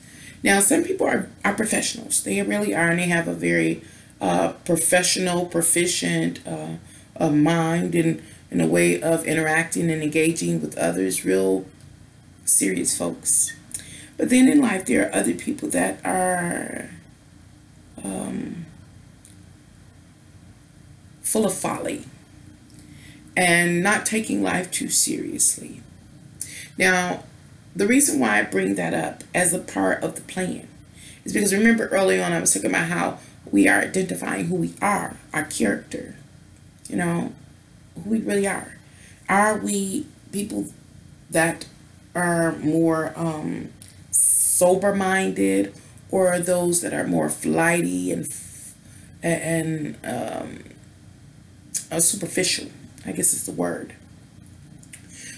Now, some people are professionals. They really are, and they have a very professional, proficient mind and a way of interacting and engaging with others, real serious folks. But then in life, there are other people that are full of folly and not taking life too seriously. Now, the reason why I bring that up as a part of the plan is because remember early on I was talking about how we are identifying who we are, our character, you know, who we really are. Are we people that are more sober-minded, or are those that are more flighty and superficial, I guess is the word.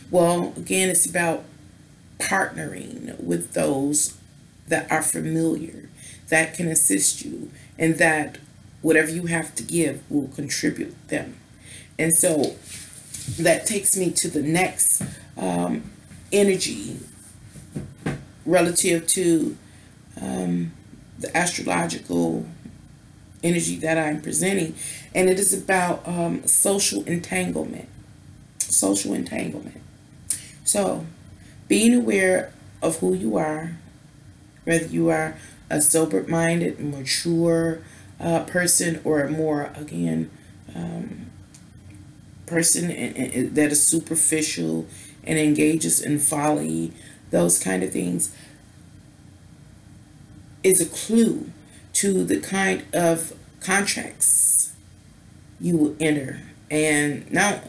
Well, again, it's about partnering with those that are familiar, that can assist you, and that whatever you have to give will contribute them. And so that takes me to the next energy relative to the astrological energy that I'm presenting, and it is about social entanglement. Social entanglement. So, being aware of who you are, whether you are a sober-minded, mature person, or a more, again, person that is superficial and engages in folly, those kind of things, is a clue to the kind of contracts you will enter, and now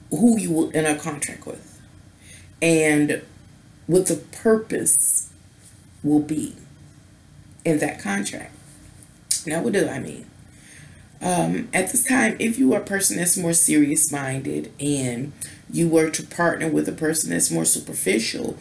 who you will enter a contract with, and what the purpose will be in that contract. Now, what do I mean? At this time, if you are a person that's more serious-minded and you were to partner with a person that's more superficial,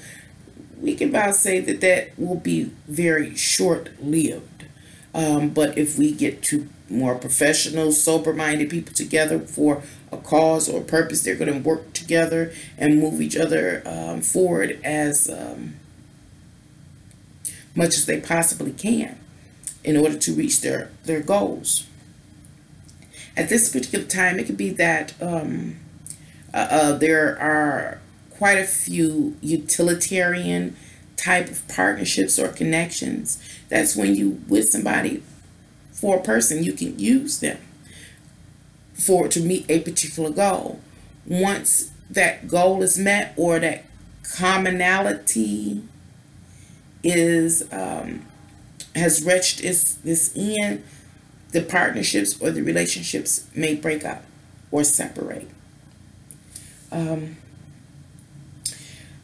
we can about say that that will be very short-lived. But if we get to more professional, sober-minded people together for a cause or a purpose, they're going to work together and move each other forward as much as they possibly can in order to reach their goals. At this particular time, it could be that there are quite a few utilitarian type of partnerships or connections. That's when you with somebody for a person, you can use them to meet a particular goal. Once that goal is met, or that commonality is has reached this end, the partnerships or the relationships may break up or separate.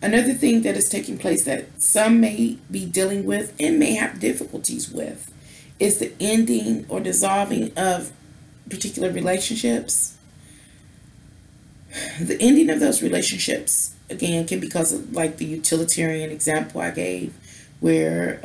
Another thing that is taking place that some may be dealing with and may have difficulties with is the ending or dissolving of particular relationships. The ending of those relationships, again, can be because of, like the utilitarian example I gave, where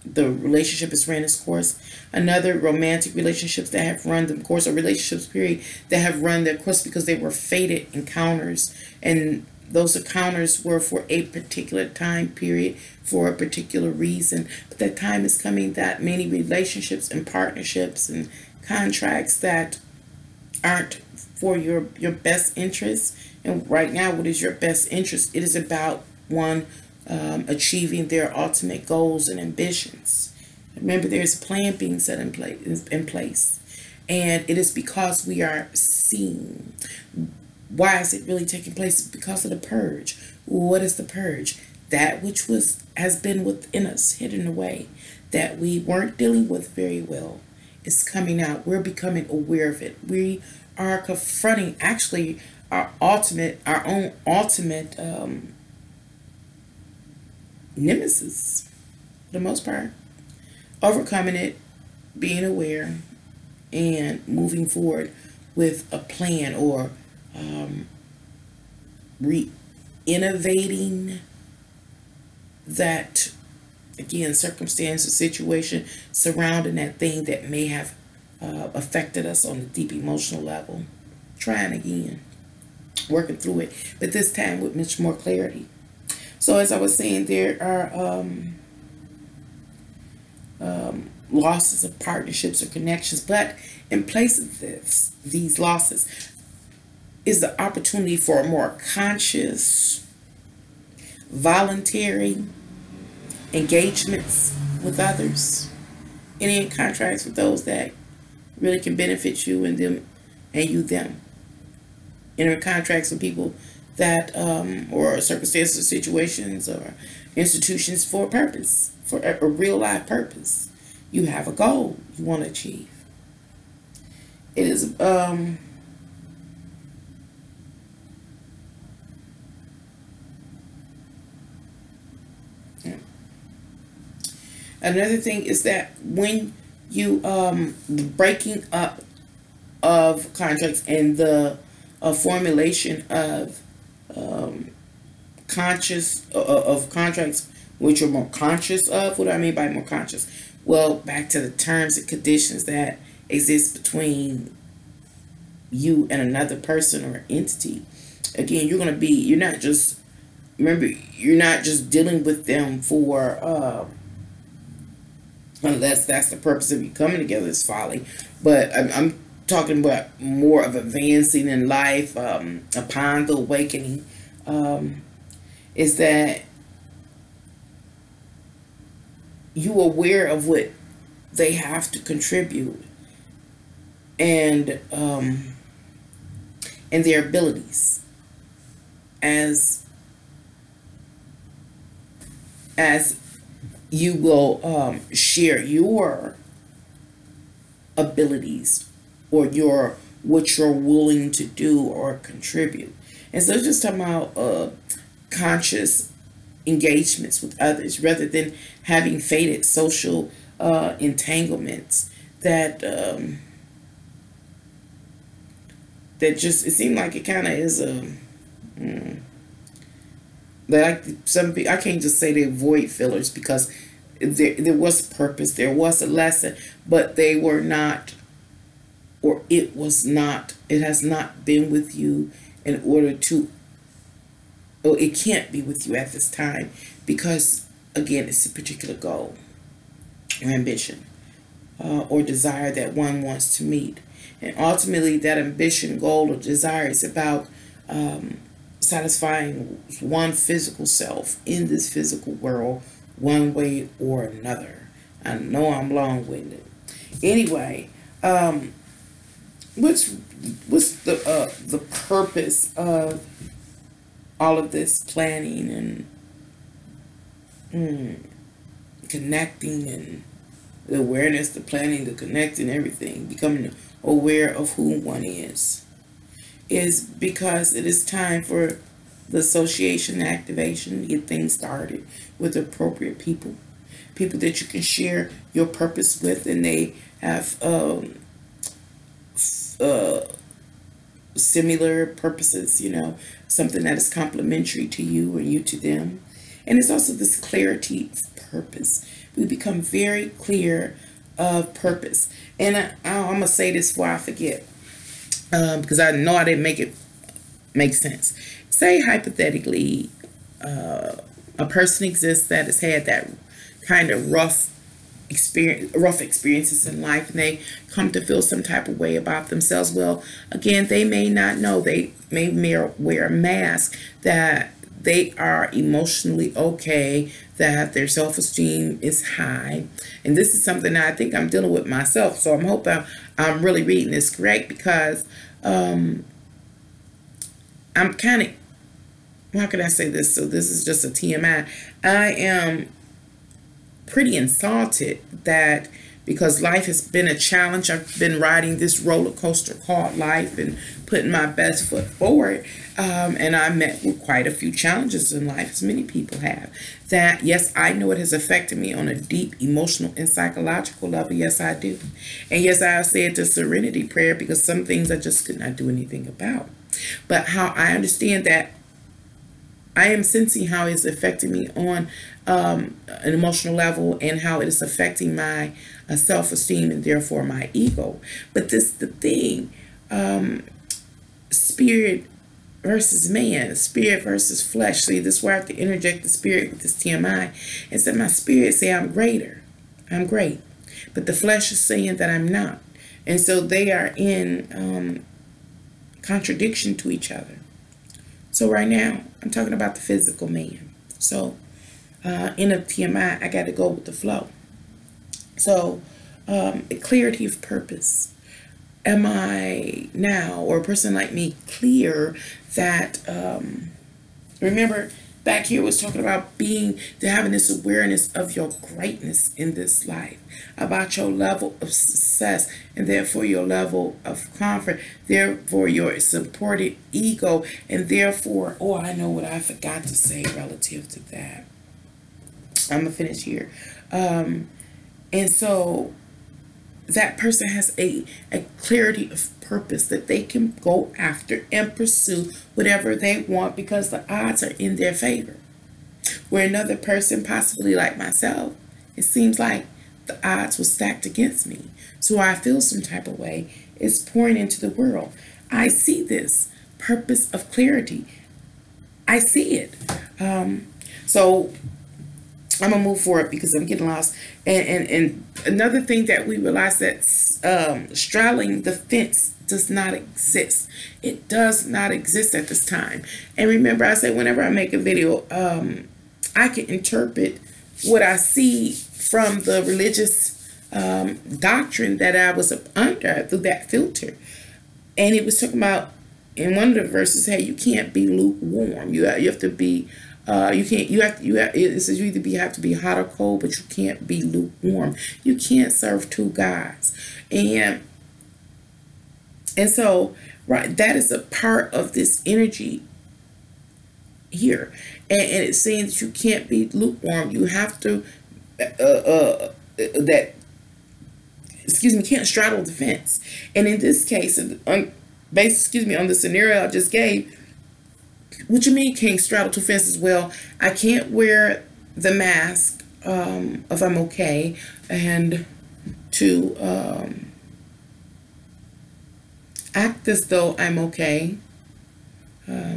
the relationship has ran its course. Another, romantic relationships that have run their course, or relationships, period, that have run their course because they were fated encounters, and those encounters were for a particular time period, for a particular reason. But that time is coming that many relationships and partnerships and contracts that aren't for your best interest. And right now, what is your best interest? It is about one achieving their ultimate goals and ambitions. Remember, there's a plan being set in place, and it is because we are seeing. Why is it really taking place? Because of the purge. What is the purge? That which has been within us, hidden away, that we weren't dealing with very well, is coming out. We're becoming aware of it. We are confronting actually our own ultimate nemesis, for the most part. Overcoming it, being aware, and moving forward with a plan, or re-innovating that, again, circumstance or situation surrounding that thing that may have affected us on a deep emotional level, trying again, working through it, but this time with much more clarity. So as I was saying, there are losses of partnerships or connections, but in place of these losses is the opportunity for a more conscious, voluntary engagements with others, and in contracts with those that really can benefit you and them, and you them. Enter contracts with people that or circumstances or situations or institutions for a purpose, for a real life purpose. You have a goal you want to achieve. It is another thing is that when you the breaking up of contracts and the formulation of conscious of contracts which you're more conscious of. What do I mean by more conscious? Well, back to the terms and conditions that exist between you and another person or entity. Again, you're not just dealing with them for unless that's the purpose of you coming together, is folly. But I'm talking about more of advancing in life upon the awakening. Is that you aware of what they have to contribute and their abilities as you will share your abilities or what you're willing to do or contribute. And so just talking about conscious engagements with others rather than having faded social entanglements that that just, it seemed like it kind of is like some people, I can't just say they're void fillers, because there was purpose, there was a lesson, but they were not, or it has not been with you in order to, or it can't be with you at this time, because again, it's a particular goal or ambition or desire that one wants to meet. And ultimately that ambition, goal, or desire is about satisfying one physical self in this physical world one way or another. I know I'm long-winded. Anyway, what's the purpose of all of this planning and connecting, and the awareness, the planning, the connecting, everything, becoming aware of who one is because it is time for the association activation to get things started with appropriate people that you can share your purpose with, and they have similar purposes, something that is complementary to you and you to them. And it's also this clarity of purpose. We become very clear of purpose. And I'm going to say this before I forget, because I know I didn't make it make sense. Say hypothetically, a person exists that has had that kind of rough experiences in life, and they come to feel some type of way about themselves. Well, again, they may not know. They may wear a mask that they are emotionally okay, that their self-esteem is high. And this is something that I think I'm dealing with myself. So I'm hoping I'm really reading this correct, because I'm kind of, how can I say this? So this is just a TMI. I am pretty insulted that, because life has been a challenge, I've been riding this roller coaster called life and putting my best foot forward, and I met with quite a few challenges in life, as many people have, that yes, I know it has affected me on a deep emotional and psychological level. Yes, I do. And yes, I said the serenity prayer, because some things I just could not do anything about. But how I understand that, I am sensing how it's affecting me on an emotional level, and how it is affecting my self-esteem and therefore my ego. But this is the thing. spirit versus man, spirit versus flesh. See, this is where I have to interject the spirit with this TMI. It's that my spirit say I'm greater. I'm great. But the flesh is saying that I'm not. And so they are in contradiction to each other. So right now, I'm talking about the physical man. So in a TMI, I got to go with the flow. So clarity of purpose. Am I now, or a person like me, clear that, remember back here was talking about having this awareness of your greatness in this life, about your level of success, and therefore your level of comfort, therefore your supported ego, and therefore, oh, I know what I forgot to say relative to that. I'm going to finish here. And so that person has a clarity of purpose that they can go after and pursue whatever they want because the odds are in their favor. Where another person, possibly like myself, it seems like the odds were stacked against me. So I feel some type of way. It's pouring into the world. I see this purpose of clarity. I see it. So I'm gonna move forward because I'm getting lost. And another thing that we realize that straddling the fence does not exist. It does not exist at this time. And remember, I say whenever I make a video, I can interpret what I see from the religious doctrine that I was under through that filter. And it was talking about in one of the verses, hey, you can't be lukewarm. You have to be. It says you have to be hot or cold, but you can't be lukewarm. You can't serve two gods. And so, right, that is a part of this energy here. And it's saying that you can't be lukewarm. You have to, can't straddle the fence. And in this case, on the scenario I just gave, what you mean can't straddle two fences? Well, I can't wear the mask if I'm okay, and to act as though I'm okay,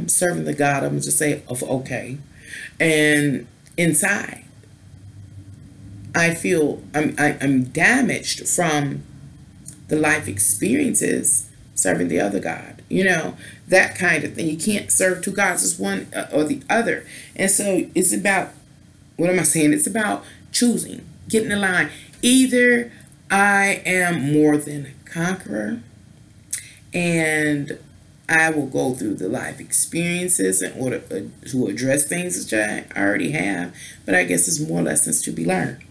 serving the God, I'm just say of okay, and inside I feel I'm damaged from the life experiences serving the other God. You know, that kind of thing. You can't serve two gods. It's one or the other. And so it's about, what am I saying? It's about choosing, getting in line. Either I am more than a conqueror and I will go through the life experiences in order to address things which I already have, but I guess there's more lessons to be learned.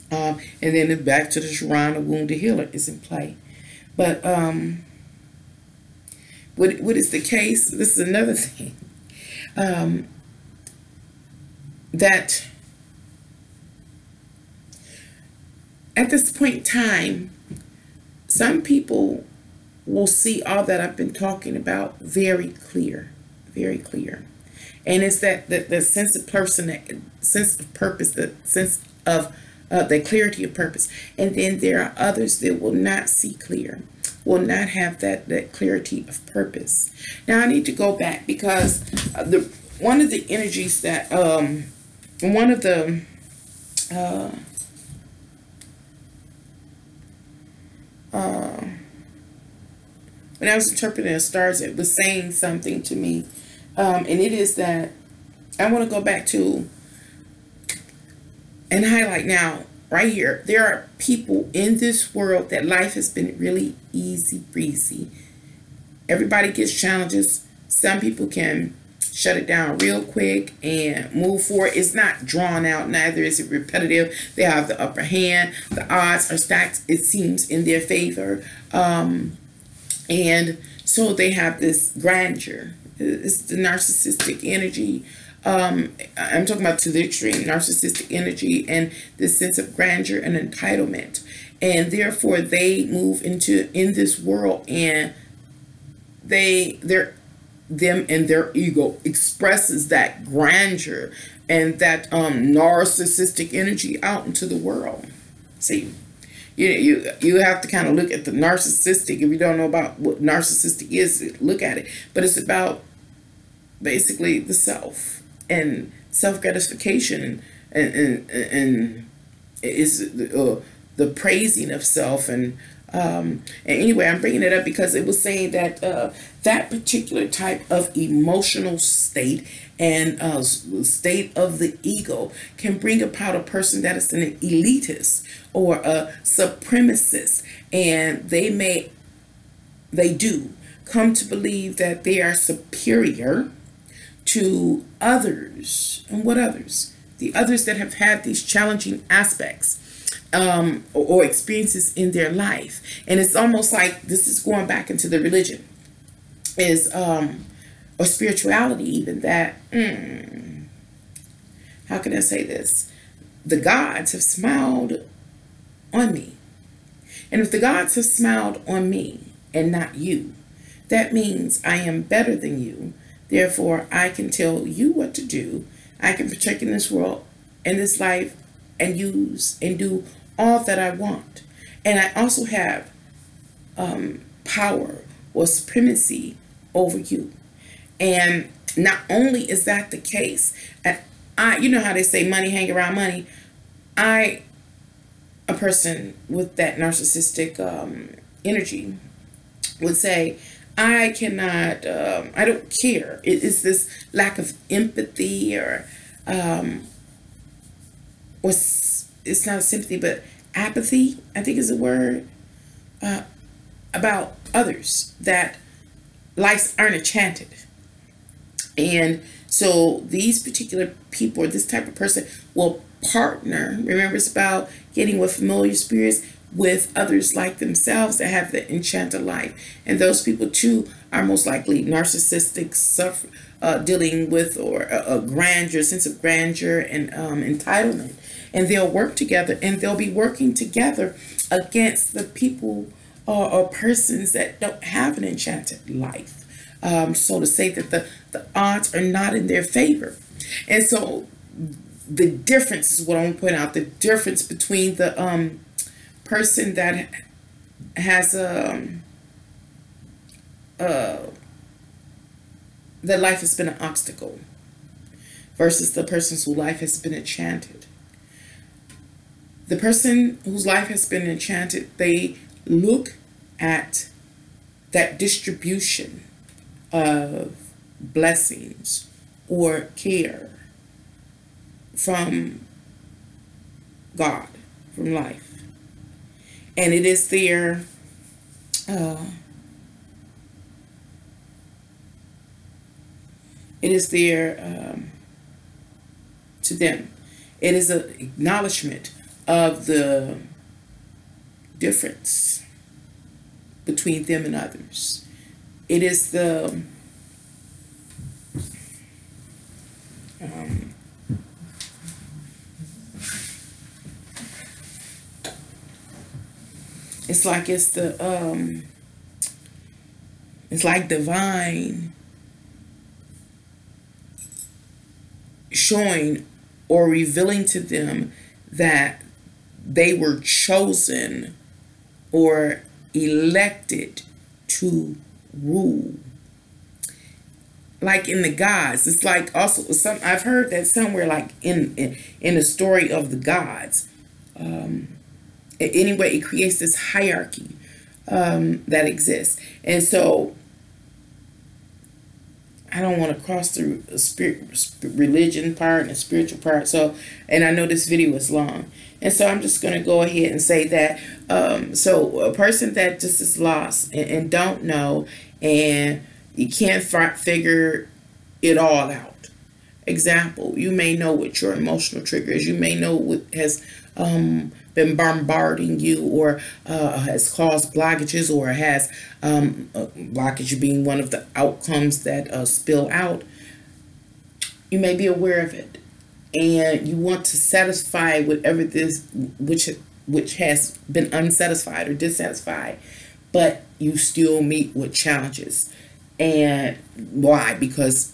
And then back to the Sharon, the wounded healer is in play. But what is the case? This is another thing that at this point in time, some people will see all that I've been talking about very clear, and it's that the sense of sense of purpose, the sense of the clarity of purpose. And then there are others that will not see clear, will not have that clarity of purpose. Now I need to go back because one of the energies that one of the when I was interpreting the stars, it was saying something to me, and it is that I want to go back to and highlight now. Right here, there are people in this world that life has been really easy breezy. Everybody gets challenges. Some people can shut it down real quick and move forward. It's not drawn out, neither is it repetitive. They have the upper hand. The odds are stacked, it seems, in their favor. And so they have this grandeur. It's the narcissistic energy. I'm talking about to the extreme, narcissistic energy and this sense of grandeur and entitlement. And therefore they move in this world, and them and their ego expresses that grandeur and that narcissistic energy out into the world. See, you have to kind of look at the narcissistic. If you don't know about what narcissistic is, look at it. But it's about basically the self and self gratification, and is the praising of self. And anyway, I'm bringing it up because it was saying that that particular type of emotional state and state of the ego can bring about a person that is an elitist or a supremacist, and they do come to believe that they are superior to others. And what others? The others that have had these challenging aspects or experiences in their life. And it's almost like this is going back into the religion, is or spirituality even, that how can I say this? The gods have smiled on me. And if the gods have smiled on me and not you, that means I am better than you. Therefore, I can tell you what to do. I can protect in this world and this life and use and do all that I want. And I also have power or supremacy over you. And not only is that the case, you know how they say money hang around money. A person with that narcissistic energy would say, I cannot, I don't care. It is this lack of empathy or it's not sympathy, but apathy, I think is the word, about others, that lives aren't enchanted. And so these particular people, or this type of person, will partner, remember it's about getting with familiar spirits, with others like themselves that have the enchanted life. And those people too are most likely narcissistic, dealing with or a grandeur, sense of grandeur and entitlement. And they'll work together, and they'll be working together against the people or persons that don't have an enchanted life. So to say that the odds are not in their favor. And so the difference is what I want to point out, the difference between the person that has that life has been an obstacle versus the person whose life has been enchanted. The person whose life has been enchanted, they look at that distribution of blessings or care from God, from life. And it is their to them, it is an acknowledgement of the difference between them and others. It is the it's like divine showing or revealing to them that they were chosen or elected to rule. Like in the gods, it's like also I've heard that somewhere, like in the story of the gods. Anyway, it creates this hierarchy that exists. And so I don't want to cross the religion part and the spiritual part. So, and I know this video is long. And so I'm just going to go ahead and say that. So a person that just is lost and don't know, and you can't figure it all out. Example, you may know what your emotional trigger is. You may know what has been bombarding you, or has caused blockages, or has blockage being one of the outcomes that spill out. You may be aware of it, and you want to satisfy whatever this which has been unsatisfied or dissatisfied, but you still meet with challenges. And why? Because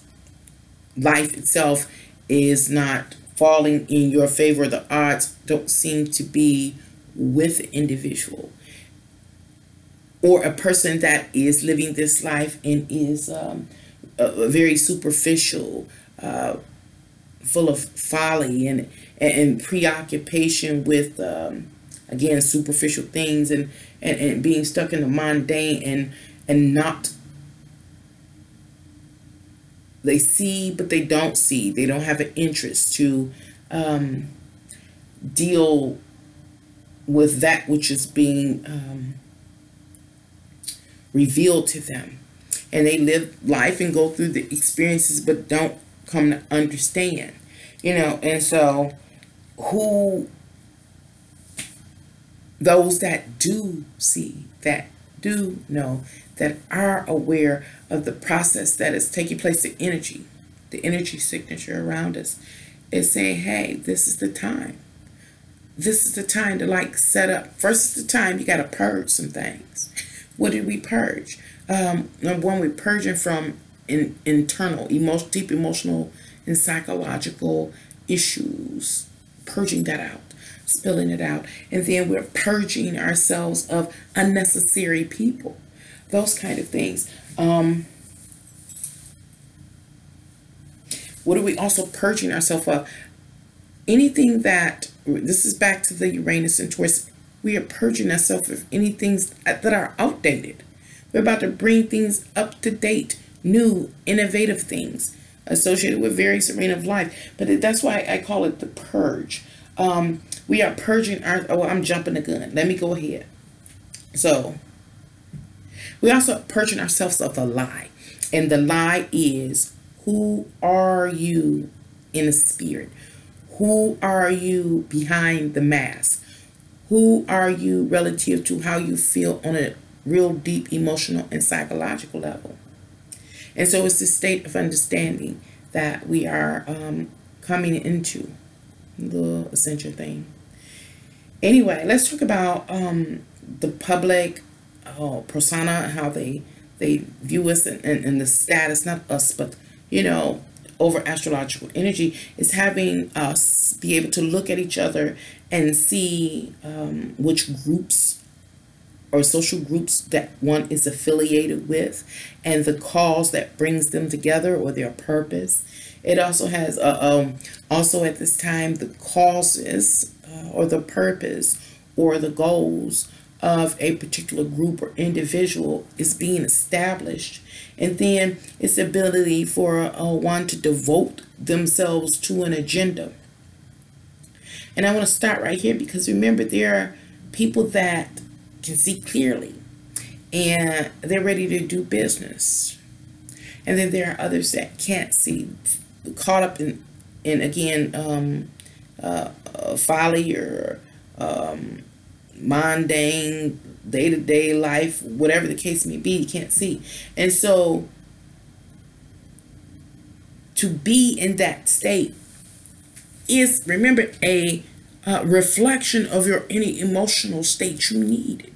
life itself is not falling in your favor. The odds don't seem to be with an individual, or a person that is living this life and is very superficial, full of folly and preoccupation with again, superficial things, and being stuck in the mundane, and not, they see but they don't see, they don't have an interest to deal with that which is being revealed to them, and they live life and go through the experiences but don't come to understand, and so those that do see, that do know, that are aware of the process that is taking place, the energy signature around us is saying, hey, this is the time. This is the time to set up. First is the time you got to purge some things. What did we purge? Number one, we're purging from internal, deep emotional and psychological issues, purging that out, spilling it out. And then we're purging ourselves of unnecessary people, those kind of things. What are we also purging ourselves of? Anything that, this is back to the Uranus and Taurus, we are purging ourselves of any things that are outdated. We're about to bring things up to date, new, innovative things associated with various arena of life. But that's why I call it the purge. We are purging I'm jumping the gun. Let me go ahead. So we also purging ourselves of a lie. And the lie is, who are you in the spirit? Who are you behind the mask? Who are you relative to how you feel on a real deep emotional and psychological level? And so it's this state of understanding that we are coming into, the essential thing. Anyway, let's talk about the public persona, how they view us, and the status, not us, but over astrological energy, is having us be able to look at each other and see which groups or social groups that one is affiliated with, and the cause that brings them together, or their purpose. It also has also at this time, the causes or the purpose or the goals of a particular group or individual is being established, and then its ability for one to devote themselves to an agenda. And I want to start right here, because remember, there are people that can see clearly and they're ready to do business, and then there are others that can't see, caught up in again folly or mundane day-to-day life, whatever the case may be, you can't see. And so to be in that state is, remember, a reflection of any emotional state you need.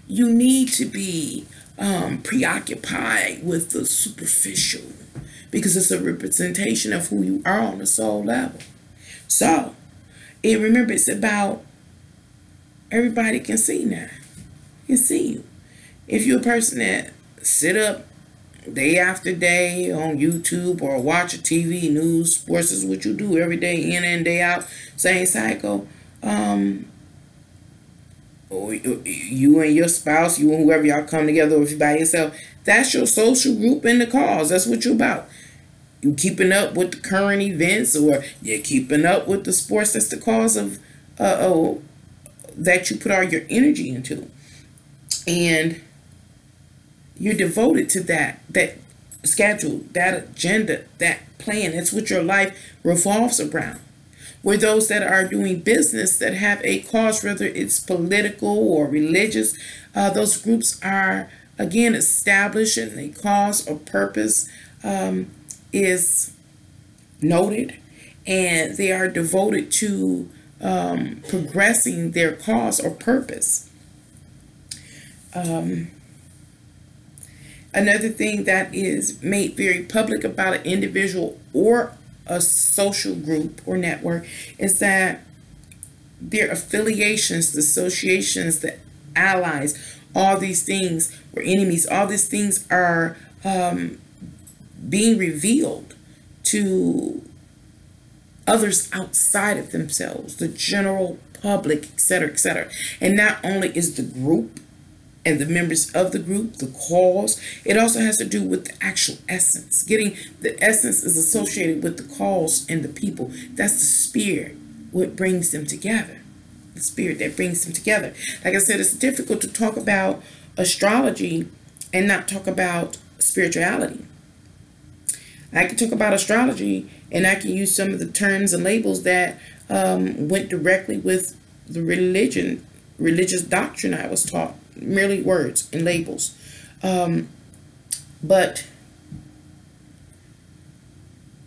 You need to be preoccupied with the superficial, because it's a representation of who you are on a soul level. So remember, it's about, everybody can see now. Can see you. If you're a person that sit up day after day on YouTube or watch a TV, news, sports is what you do every day, in and day out, same cycle. Or you and your spouse, you and whoever y'all come together, or if you're by yourself, that's your social group and the cause. That's what you're about. You keeping up with the current events, or you're keeping up with the sports. That's the cause of that you put all your energy into, and you're devoted to that schedule, that agenda, that plan. That's what your life revolves around. Where those that are doing business that have a cause, whether it's political or religious, those groups are again established, and a cause or purpose is noted, and they are devoted to progressing their cause or purpose. Another thing that is made very public about an individual or a social group or network is that their affiliations, the associations, the allies, all these things were enemies. All these things are being revealed to others outside of themselves, the general public, etc., etc. And not only is the group and the members of the group the cause, it also has to do with the actual essence. Getting the essence is associated with the cause and the people. That's the spirit, what brings them together. The spirit that brings them together. Like I said, it's difficult to talk about astrology and not talk about spirituality. I can talk about astrology and I can use some of the terms and labels that went directly with the religious doctrine I was taught. Merely words and labels. But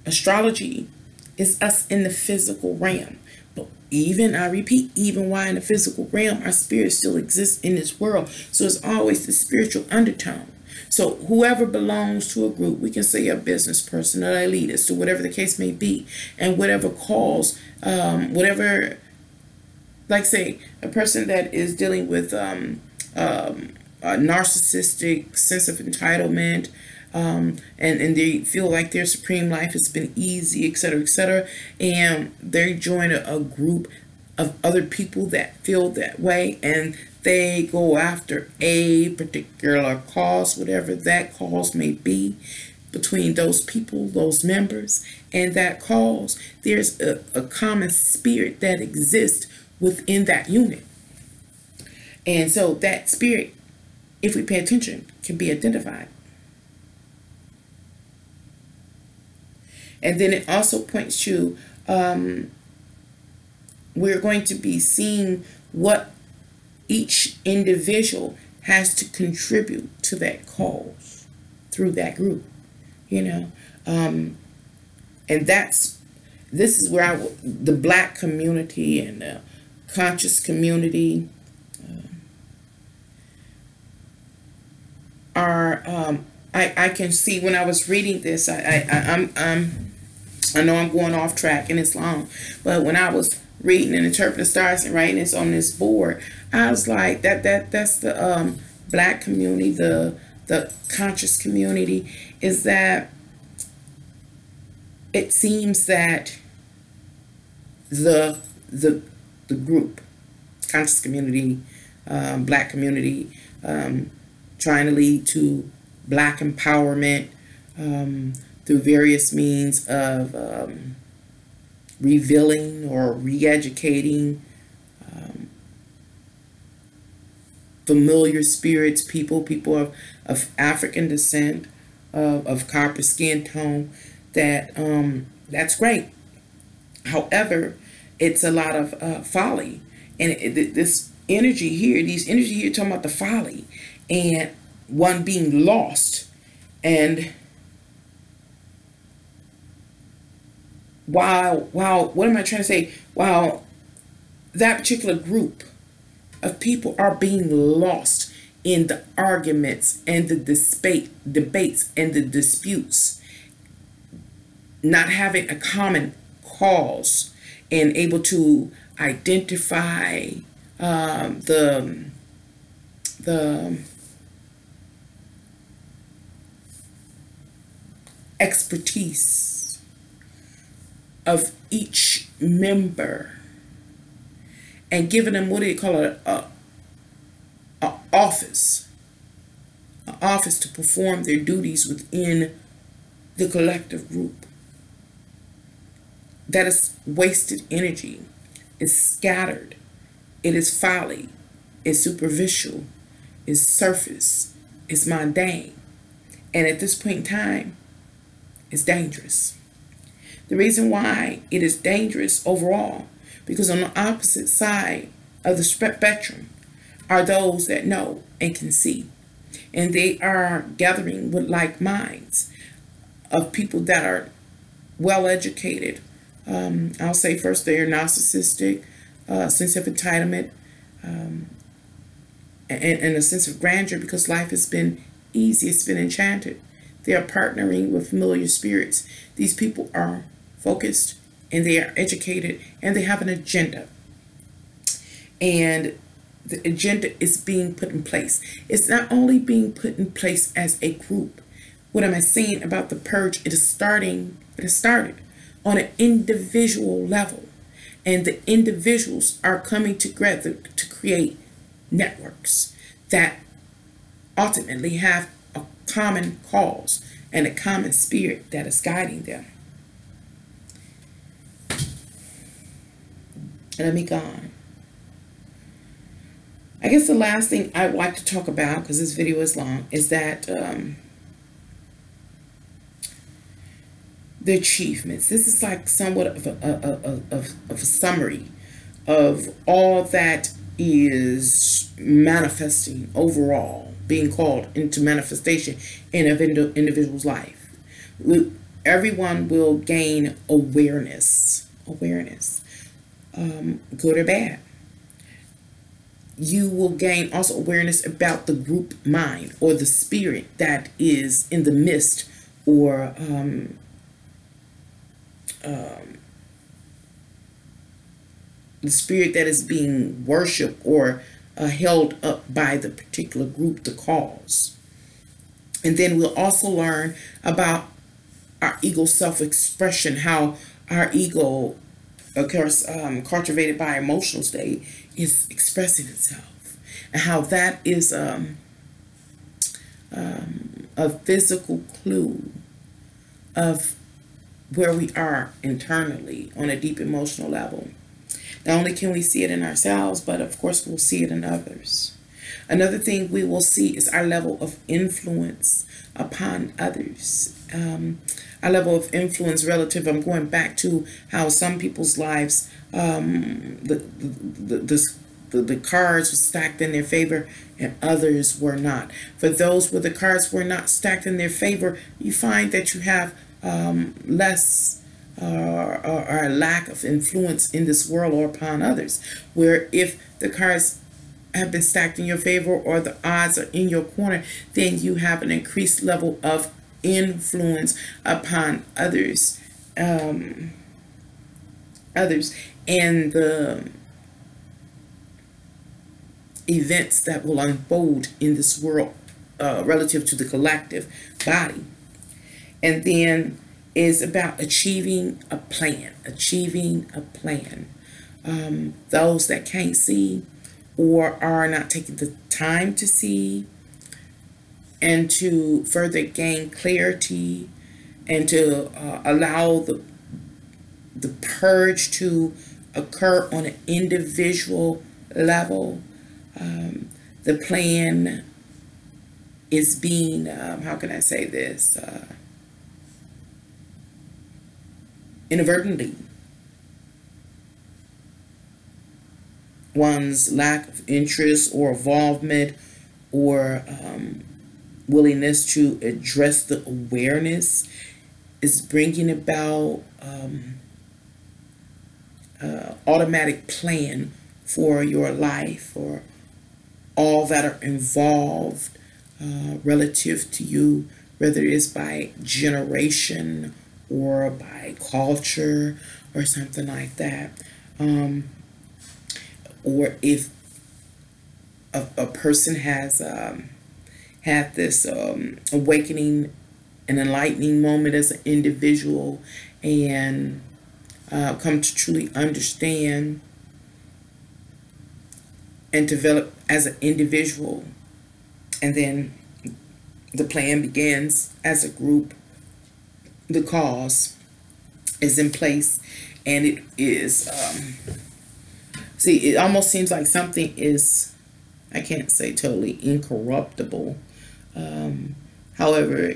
astrology is us in the physical realm. But even, I repeat, even while in the physical realm, our spirit still exists in this world. So it's always the spiritual undertone. So whoever belongs to a group, we can say a business person, an elitist, or whatever the case may be, and whatever cause, whatever, like say, a person that is dealing with a narcissistic sense of entitlement, and they feel like their supreme life has been easy, etc., and they join a group of other people that feel that way, and they go after a particular cause, whatever that cause may be, between those people, those members, and that cause. There's a common spirit that exists within that unit. And so that spirit, if we pay attention, can be identified. And then it also points to, we're going to be seeing what each individual has to contribute to that cause through that group, and this is where the Black community and the conscious community are, I can see when I was reading this, I know I'm going off track and it's long, but when I was reading and interpreting the stars and writing this on this board, I was like, that's the Black community, the conscious community, is that it seems that the group, conscious community, Black community, trying to lead to Black empowerment through various means of revealing or re-educating familiar spirits, people of African descent, of copper skin tone, that's great. However, it's a lot of folly, and this energy here, talking about the folly and one being lost. And while what am I trying to say? While that particular group of people are being lost in the arguments and the debates and the disputes, not having a common cause and able to identify the expertise of each member and giving them, what do you call it, a office to perform their duties within the collective group. That is wasted energy. It's scattered. It is folly. It's superficial. It's surface. It's mundane. And at this point in time, it's dangerous. The reason why it is dangerous overall, because on the opposite side of the spectrum are those that know and can see. And they are gathering with like minds of people that are well educated. I'll say first, they are narcissistic, sense of entitlement, and a sense of grandeur, because life has been easy, it's been enchanted. They are partnering with familiar spirits. These people are focused and they are educated and they have an agenda. and the agenda is being put in place. It's not only being put in place as a group. What am I saying about the purge? It has started on an individual level, and the individuals are coming together to create networks that ultimately have a common cause and a common spirit that is guiding them. Let me go on. I guess the last thing I'd like to talk about, because this video is long, is that the achievements. This is like somewhat of a summary of all that is manifesting overall, being called into manifestation in an individual's life. Everyone will gain awareness, good or bad. You will gain also awareness about the group mind, or the spirit that is in the midst, or the spirit that is being worshipped or held up by the particular group, the cause. And then we'll also learn about our ego self-expression, how our ego, of course, cultivated by emotional state, is expressing itself, and how that is a physical clue of where we are internally on a deep emotional level. Not only can we see it in ourselves, but of course we'll see it in others. Another thing we will see is our level of influence upon others. Our level of influence relative, I'm going back to how some people's lives, the cards were stacked in their favor and others were not. For those where the cards were not stacked in their favor, you find that you have less or a lack of influence in this world or upon others. Where if the cards have been stacked in your favor or the odds are in your corner, then you have an increased level of influence upon others, and the events that will unfold in this world relative to the collective body. And then is about achieving a plan. Those that can't see or are not taking the time to see, and to further gain clarity, and to allow the purge to occur on an individual level. The plan is being, how can I say this, inadvertently, one's lack of interest or involvement or willingness to address the awareness is bringing about automatic plan for your life, or all that are involved relative to you, whether it's by generation or by culture or something like that. Or if a person has had this awakening, an enlightening moment as an individual, and come to truly understand and develop as an individual, and then the plan begins as a group, the cause is in place, and it is see, it almost seems like something is, I can't say totally incorruptible, however,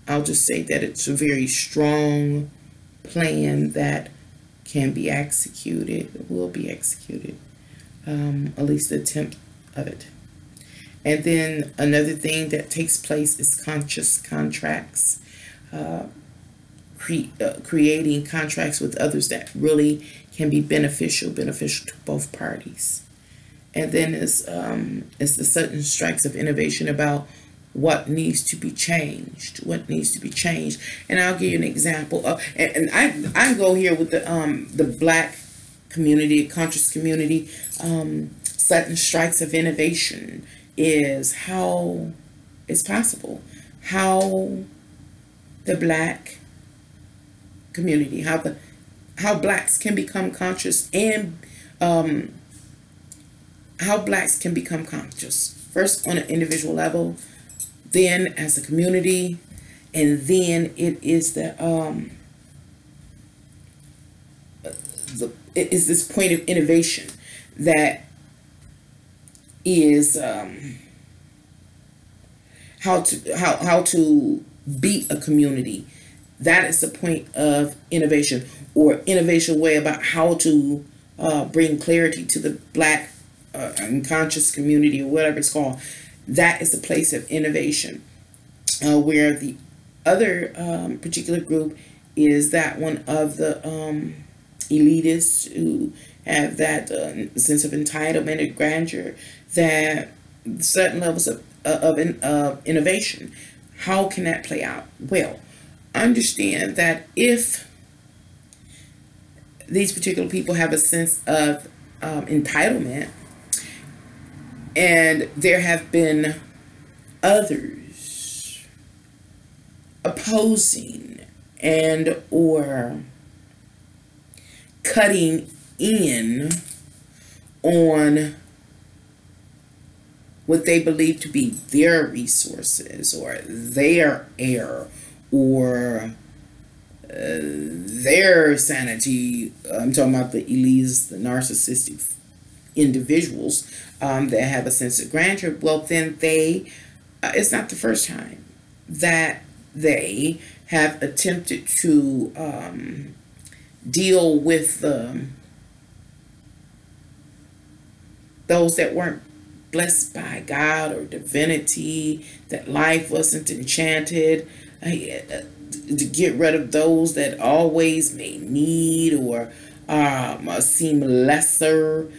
I'll just say that it's a very strong plan that can be executed, will be executed, at least the attempt of it. And then another thing that takes place is conscious contracts, creating contracts with others that really can be beneficial to both parties. And then it's the sudden strikes of innovation about what needs to be changed, And I'll give you an example of, and I go here with the black community, conscious community, sudden strikes of innovation is how it's possible. How the Black community, how Blacks can become conscious, and how Blacks can become conscious. First on an individual level, then as a community, and then it is it is this point of innovation that is how to be a community. That is the point of innovation, or innovation way about how to bring clarity to the Black unconscious community, or whatever it's called. That is the place of innovation, where the other particular group is that one of the elitists who have that sense of entitlement and grandeur, that certain levels of innovation. How can that play out? Well, understand that if these particular people have a sense of entitlement, and there have been others opposing and or cutting in on what they believe to be their resources or their air or their sanity. I'm talking about the elites, the narcissistic individuals that have a sense of grandeur. Well, then it's not the first time that they have attempted to deal with those that weren't blessed by God or divinity, that life wasn't enchanted, to get rid of those that always may need or seem lesser.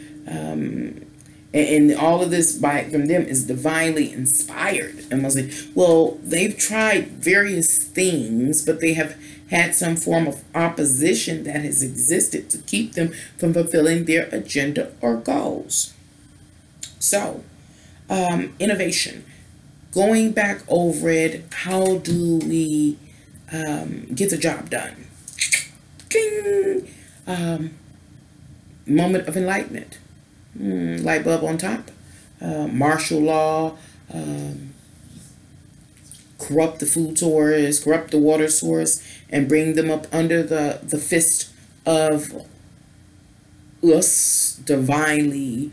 And all of this from them is divinely inspired. And I was like, well, they've tried various things, but they have had some form of opposition that has existed to keep them from fulfilling their agenda or goals. So, innovation. Going back over it, how do we get the job done? Ding! Moment of enlightenment. Light bulb on top. Martial law. Corrupt the food source, corrupt the water source, and bring them up under the fist of us divinely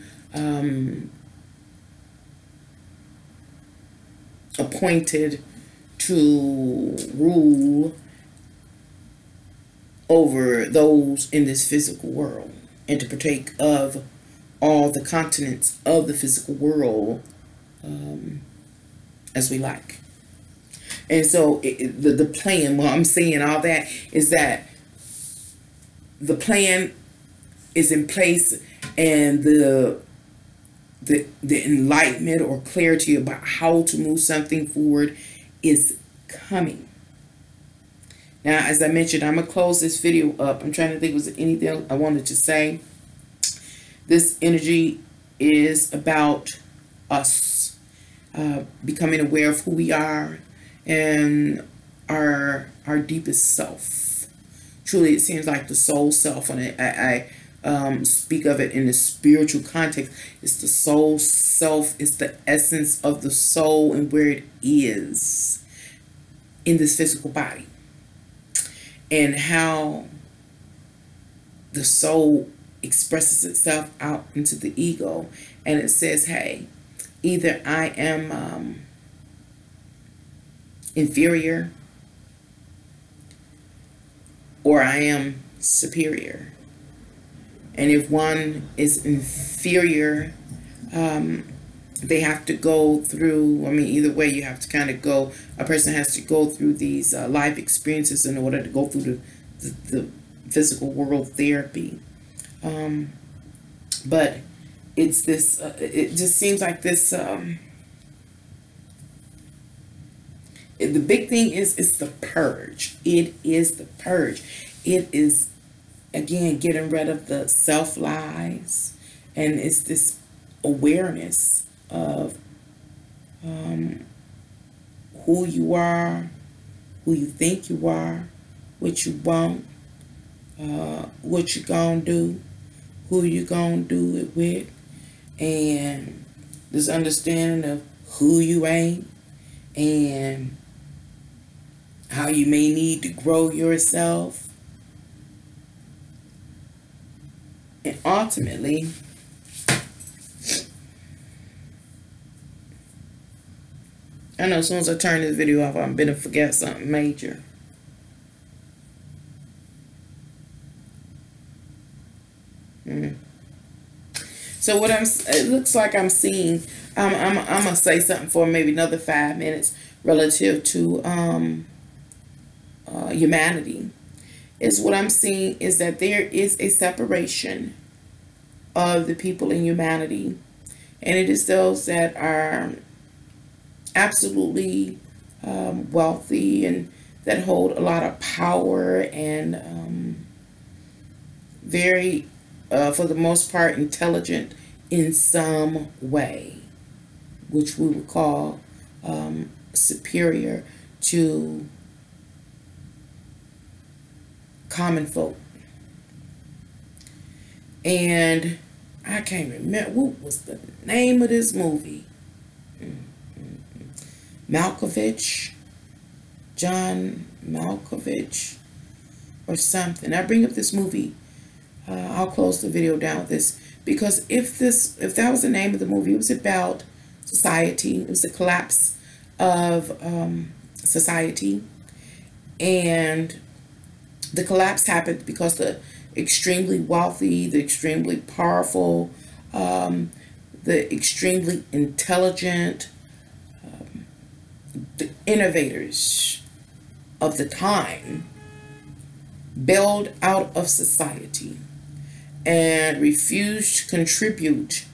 appointed to rule over those in this physical world and to partake of all the continents of the physical world as we like. And so the plan, well, I'm saying all that is that the plan is in place, and the enlightenment or clarity about how to move something forward is coming. Now, as I mentioned, I'm going to close this video up. I'm trying to think, was there anything I wanted to say? This energy is about us becoming aware of who we are and our deepest self. Truly, it seems like the soul self, and I speak of it in the spiritual context. It's the soul self. It's the essence of the soul and where it is in this physical body, and how the soul expresses itself out into the ego, and it says, hey, either I am inferior or I am superior. And if one is inferior, they have to go through, I mean, either way, you have to kind of go, a person has to go through these life experiences in order to go through the physical world therapy. But it's this, it just seems like this, the big thing is, it's the purge. It is the purge. It is Again, getting rid of the self lies, and it's this awareness of who you are, who you think you are, what you want, what you gonna do, who you gonna do it with, and this understanding of who you ain't, and how you may need to grow yourself. And ultimately, I know as soon as I turn this video off, I'm gonna forget something major. So what it looks like I'm seeing, I'm gonna say something for maybe another 5 minutes relative to humanity. Is what I'm seeing is that there is a separation of the people in humanity, and it is those that are absolutely wealthy and that hold a lot of power and very, for the most part, intelligent in some way, which we would call superior to common folk. And I can't remember what was the name of this movie. Malkovich, John Malkovich, or something. I bring up this movie. I'll close the video down with this, because if that was the name of the movie, it was about society. It was the collapse of society, and the collapse happened because the extremely wealthy, the extremely powerful, the extremely intelligent, the innovators of the time bailed out of society and refused to contribute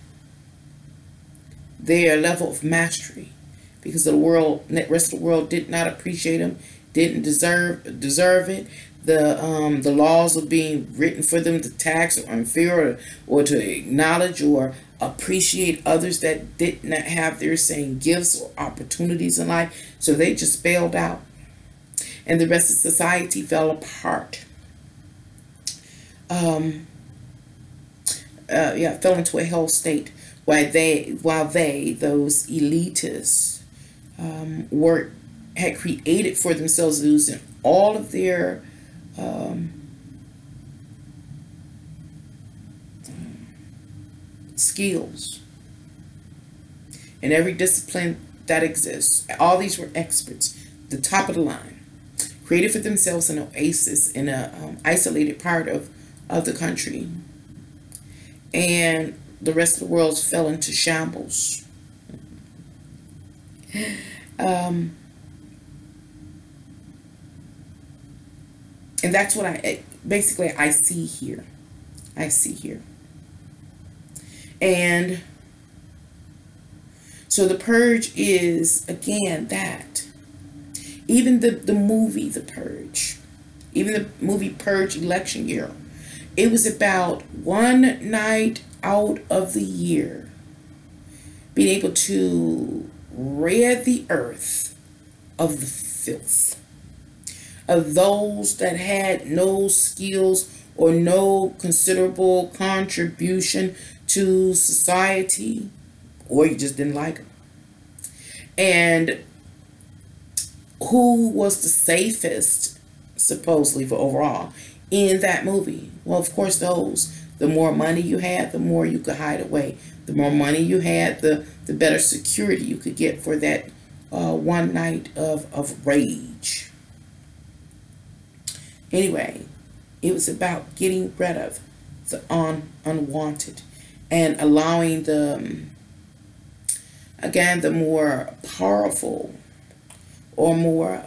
their level of mastery, because the rest of the world did not appreciate them, didn't deserve it. The laws of being written for them to tax or unfair, or to acknowledge or appreciate others that did not have their same gifts or opportunities in life. So they just bailed out, and the rest of society fell apart. Fell into a hell state, while those elitists had created for themselves, using all of their skills in every discipline that exists. All these were experts, the top of the line, created for themselves an oasis in a isolated part of the country, and the rest of the world fell into shambles. And that's what I see here. And so the purge is, again, that. Even the movie, The Purge, even the movie Purge election year, it was about one night out of the year being able to rid the earth of the filth of those that had no skills or no considerable contribution to society, or you just didn't like them. And who was the safest, supposedly, for overall in that movie? Well, of course, those. The more money you had, the more you could hide away. The more money you had, the better security you could get for that one night of rage. Anyway, it was about getting rid of the unwanted and allowing the more powerful or more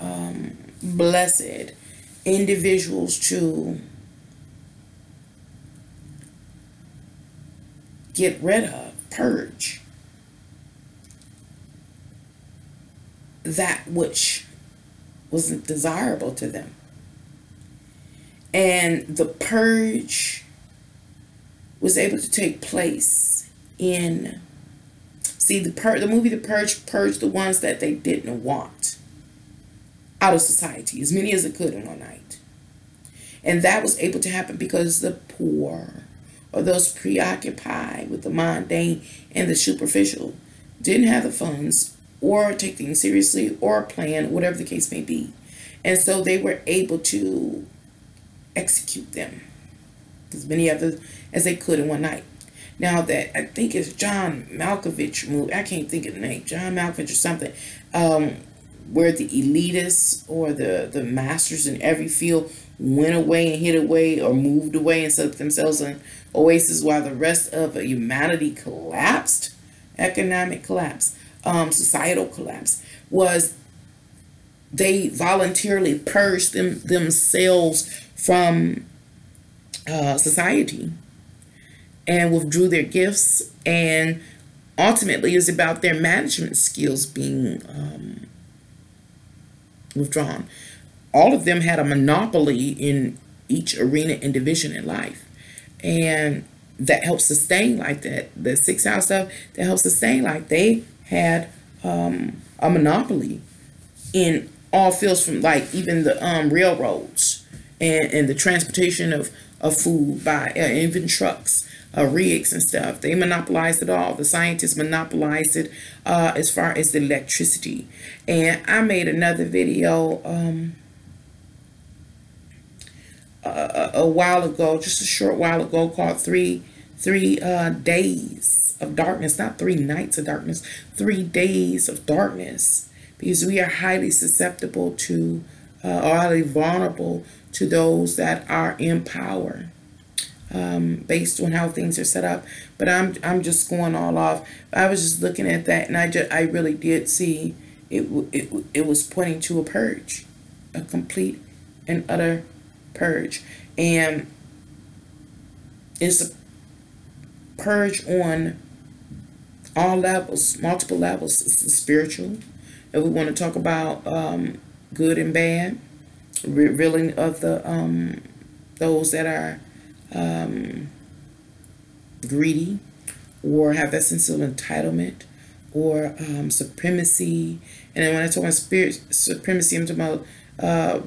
blessed individuals to get rid of, purge that which wasn't desirable to them. And the purge was able to take place in, see, the movie The Purge purged the ones that they didn't want out of society, as many as it could in one night. And that was able to happen because the poor, or those preoccupied with the mundane and the superficial, didn't have the funds or take things seriously or plan, whatever the case may be. And so they were able to execute them, as many of them as they could in one night. Now that I think it's John Malkovich movie, I can't think of the name, John Malkovich or something, where the elitists or the masters in every field went away and hid away or moved away and set up themselves an oasis while the rest of humanity collapsed. Economic collapse, societal collapse, was they voluntarily purged themselves from society and withdrew their gifts, and ultimately it was about their management skills being withdrawn. All of them had a monopoly in each arena and division in life, and that helps sustain like that. The 6th house stuff that helps sustain like they had a monopoly in all fields, from like even the railroads and the transportation of food by even trucks, rigs and stuff. They monopolized it all. The scientists monopolized it as far as the electricity. And I made another video a while ago, just a short while ago, called three days of darkness, not 3 nights of darkness, 3 days of darkness, because we are highly susceptible to or highly vulnerable to those that are in power, based on how things are set up. But I'm just going all off. I was just looking at that, and I really did see it was pointing to a purge, a complete and utter purge. And it's a purge on all levels, multiple levels. It's the spiritual, if we want to talk about good and bad, revealing of the those that are greedy or have that sense of entitlement or supremacy. And then when I talk about spirit supremacy, I'm talking about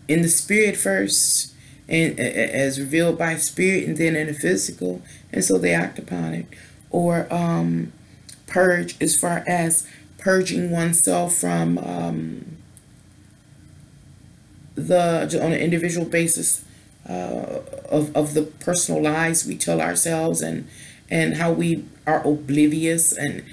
in the spirit first, and as revealed by spirit, and then in the physical, and so they act upon it. Or purge as far as purging oneself from on an individual basis of the personal lies we tell ourselves, and how we are oblivious and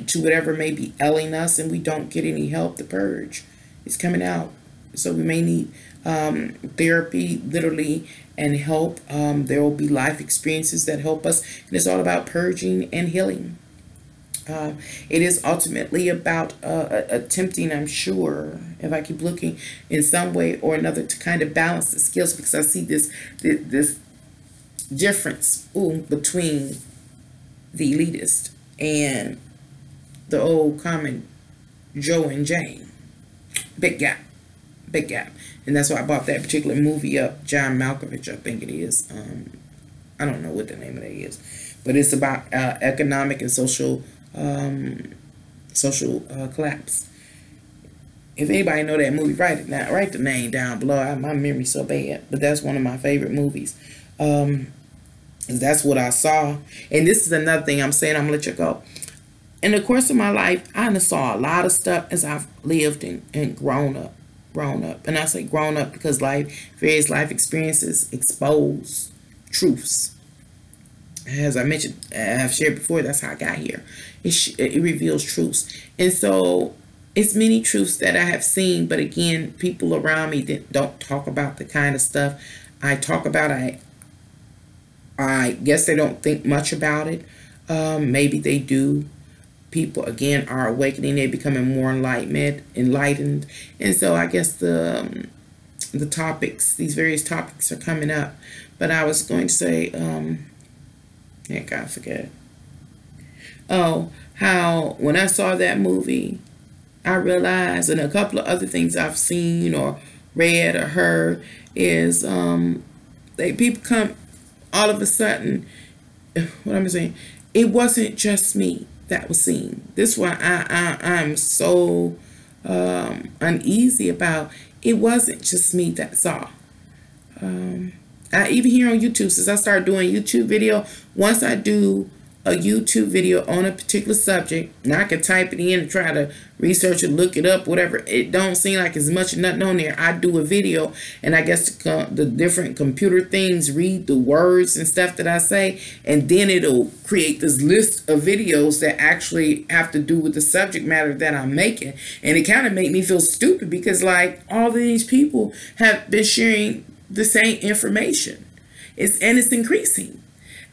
to whatever may be ailing us, and we don't get any help. The purge is coming out. So we may need therapy, literally, and help. There will be life experiences that help us, and it's all about purging and healing. It is ultimately about attempting, I'm sure, if I keep looking, in some way or another, to kind of balance the skills, because I see this difference between the elitist and the old common Joe and Jane. Big gap. And that's why I bought that particular movie up, John Malkovich, I think it is. I don't know what the name of that is, but it's about economic and social collapse. If anybody know that movie, write it down. Write the name down below. My memory's so bad, but that's one of my favorite movies. That's what I saw. And this is another thing I'm saying. I'm gonna let you go. In the course of my life, I saw a lot of stuff as I've lived and grown up. And I say grown up because various life experiences expose truths. As I mentioned, I've shared before, that's how I got here. It reveals truths. And so it's many truths that I have seen, but again, people around me that don't talk about the kind of stuff I talk about. I guess they don't think much about it. Maybe they do. People again are awakening, they're becoming more enlightened, and so I guess the topics, these various topics, are coming up. But I was going to say, heck, I forget. Oh, how when I saw that movie, I realized, and a couple of other things I've seen or read or heard is people come all of a sudden. What I'm saying, it wasn't just me that was seen. This is why I'm so uneasy about. It wasn't just me that saw. I even here on YouTube, since I started doing YouTube video, once I do a YouTube video on a particular subject, and I can type it in and try to research it, look it up, whatever, it don't seem like as much nothing on there. I do a video, and I guess the different computer things read the words and stuff that I say, and then it'll create this list of videos that actually have to do with the subject matter that I'm making. And it kind of made me feel stupid, because like all of these people have been sharing the same information. It's increasing.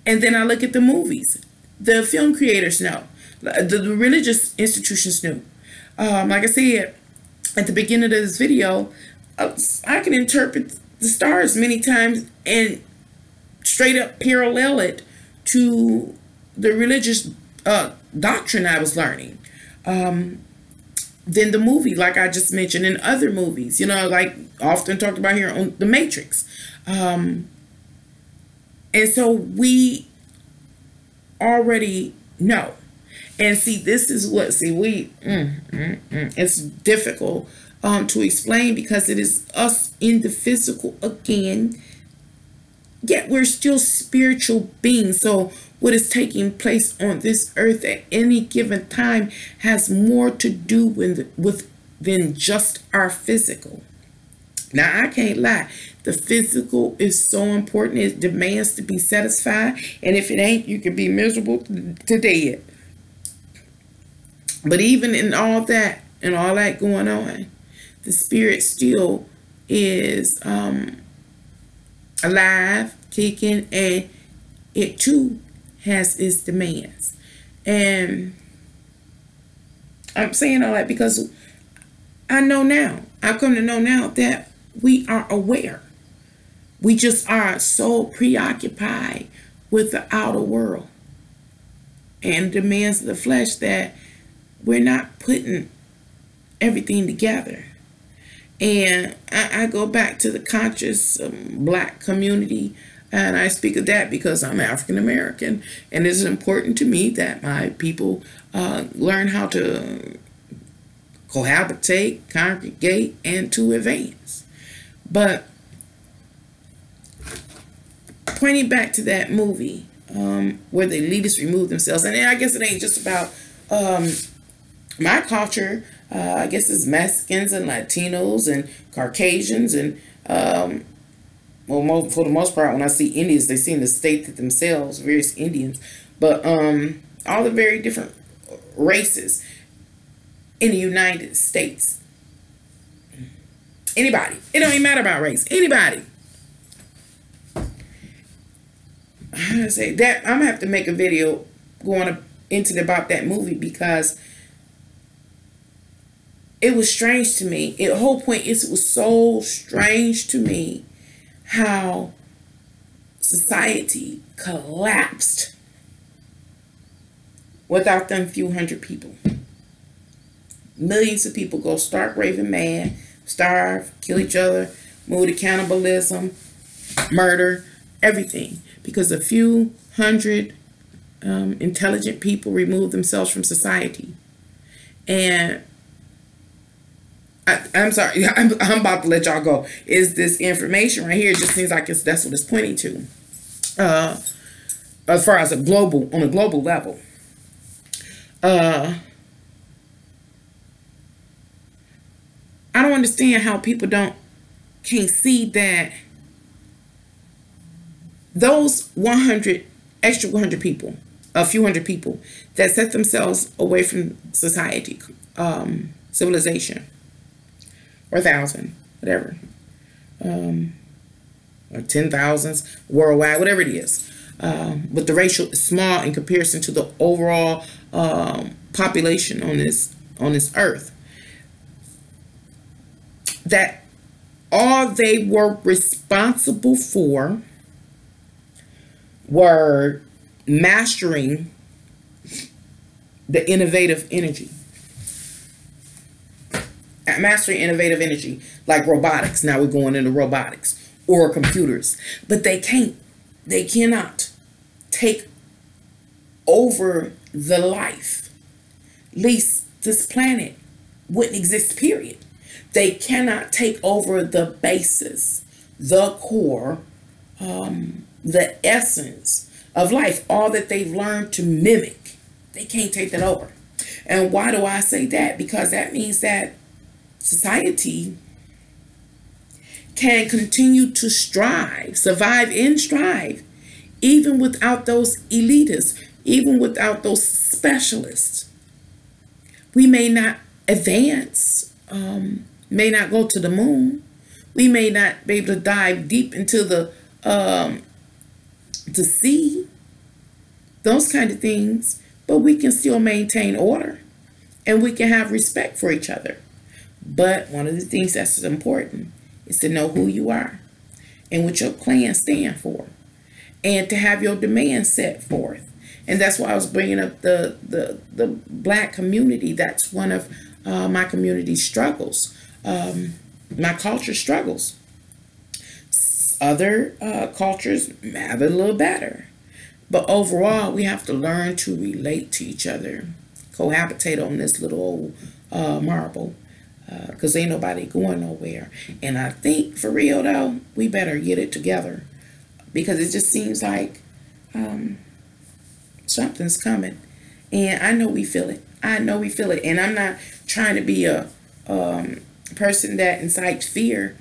And then I look at the movies. The film creators know. The religious institutions knew. Like I said at the beginning of this video, I can interpret the stars many times and straight up parallel it to the religious doctrine I was learning. Then the movie, like I just mentioned, in other movies, you know, like often talked about here on The Matrix. And so we already know. And see, this is what, it's difficult to explain, because it is us in the physical again, yet we're still spiritual beings. So what is taking place on this earth at any given time has more to do with than just our physical. Now, I can't lie. The physical is so important. It demands to be satisfied. And if it ain't, you can be miserable to dead. But even in all that and all that going on, the spirit still is alive, kicking, and it too has its demands. And I'm saying all that because I know now, I've come to know now that we are aware. We just are so preoccupied with the outer world and demands of the flesh that we're not putting everything together. And I go back to the conscious Black community, and I speak of that because I'm African American, and it's important to me that my people learn how to cohabitate, congregate, and to advance. But pointing back to that movie where the elitists remove themselves, and I guess it ain't just about my culture. I guess it's Mexicans and Latinos and Caucasians and well, for the most part, when I see Indians, they seem to state that themselves, various Indians, but all the very different races in the United States. Anybody. It don't even matter about race. Anybody. I'm gonna say that I'm gonna have to make a video going into about that movie, because it was strange to me. The whole point is, it was so strange to me how society collapsed without them few hundred people. Millions of people go stark raving mad, starve, kill each other, move to cannibalism, murder, everything, because a few hundred intelligent people remove themselves from society. And I'm sorry, I'm about to let y'all go. Is this information right here? It just seems like that's what it's pointing to. As far as on a global level. I don't understand how people can't see that those 100 people, a few hundred people that set themselves away from society, civilization, or 1,000, whatever, or 10,000s worldwide, whatever it is. But the ratio is small in comparison to the overall population on this earth. That all they were responsible for were mastering the innovative energy. mastering innovative energy, like robotics. Now we're going into robotics or computers, but they cannot take over the life. At least this planet wouldn't exist, period. They cannot take over the basis, the core, the essence of life, all that they've learned to mimic. They can't take that over. And why do I say that? Because that means that society can continue to survive and strive, even without those elitists, even without those specialists. We may not advance, may not go to the moon. We may not be able to dive deep into the to see those kind of things, but we can still maintain order and we can have respect for each other. But one of the things that's important is to know who you are and what your plan stands for, and to have your demands set forth. And that's why I was bringing up the Black community. That's one of my community struggles, my culture struggles. Other cultures have it a little better. But overall, we have to learn to relate to each other, cohabitate on this little old marble, because ain't nobody going nowhere. And I think, for real though, we better get it together, because it just seems like something's coming. And I know we feel it. I know we feel it. And I'm not trying to be a person that incites fear,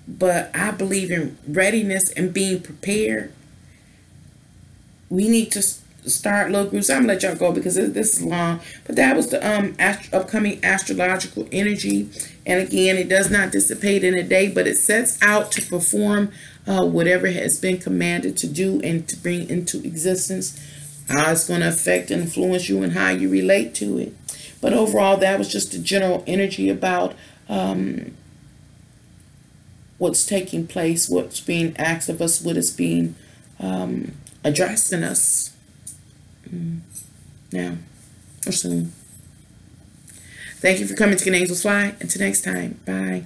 but I believe in readiness and being prepared. We need to start little groups. I'm gonna let y'all go because this is long, but that was the upcoming astrological energy. And again, it does not dissipate in a day, but it sets out to perform whatever has been commanded to do and to bring into existence. How it's going to affect and influence you and how you relate to it. But overall, that was just the general energy about what's taking place, what's being asked of us, what is being addressed in us now or soon. Thank you for coming to Can Angels Fly. Until next time, bye.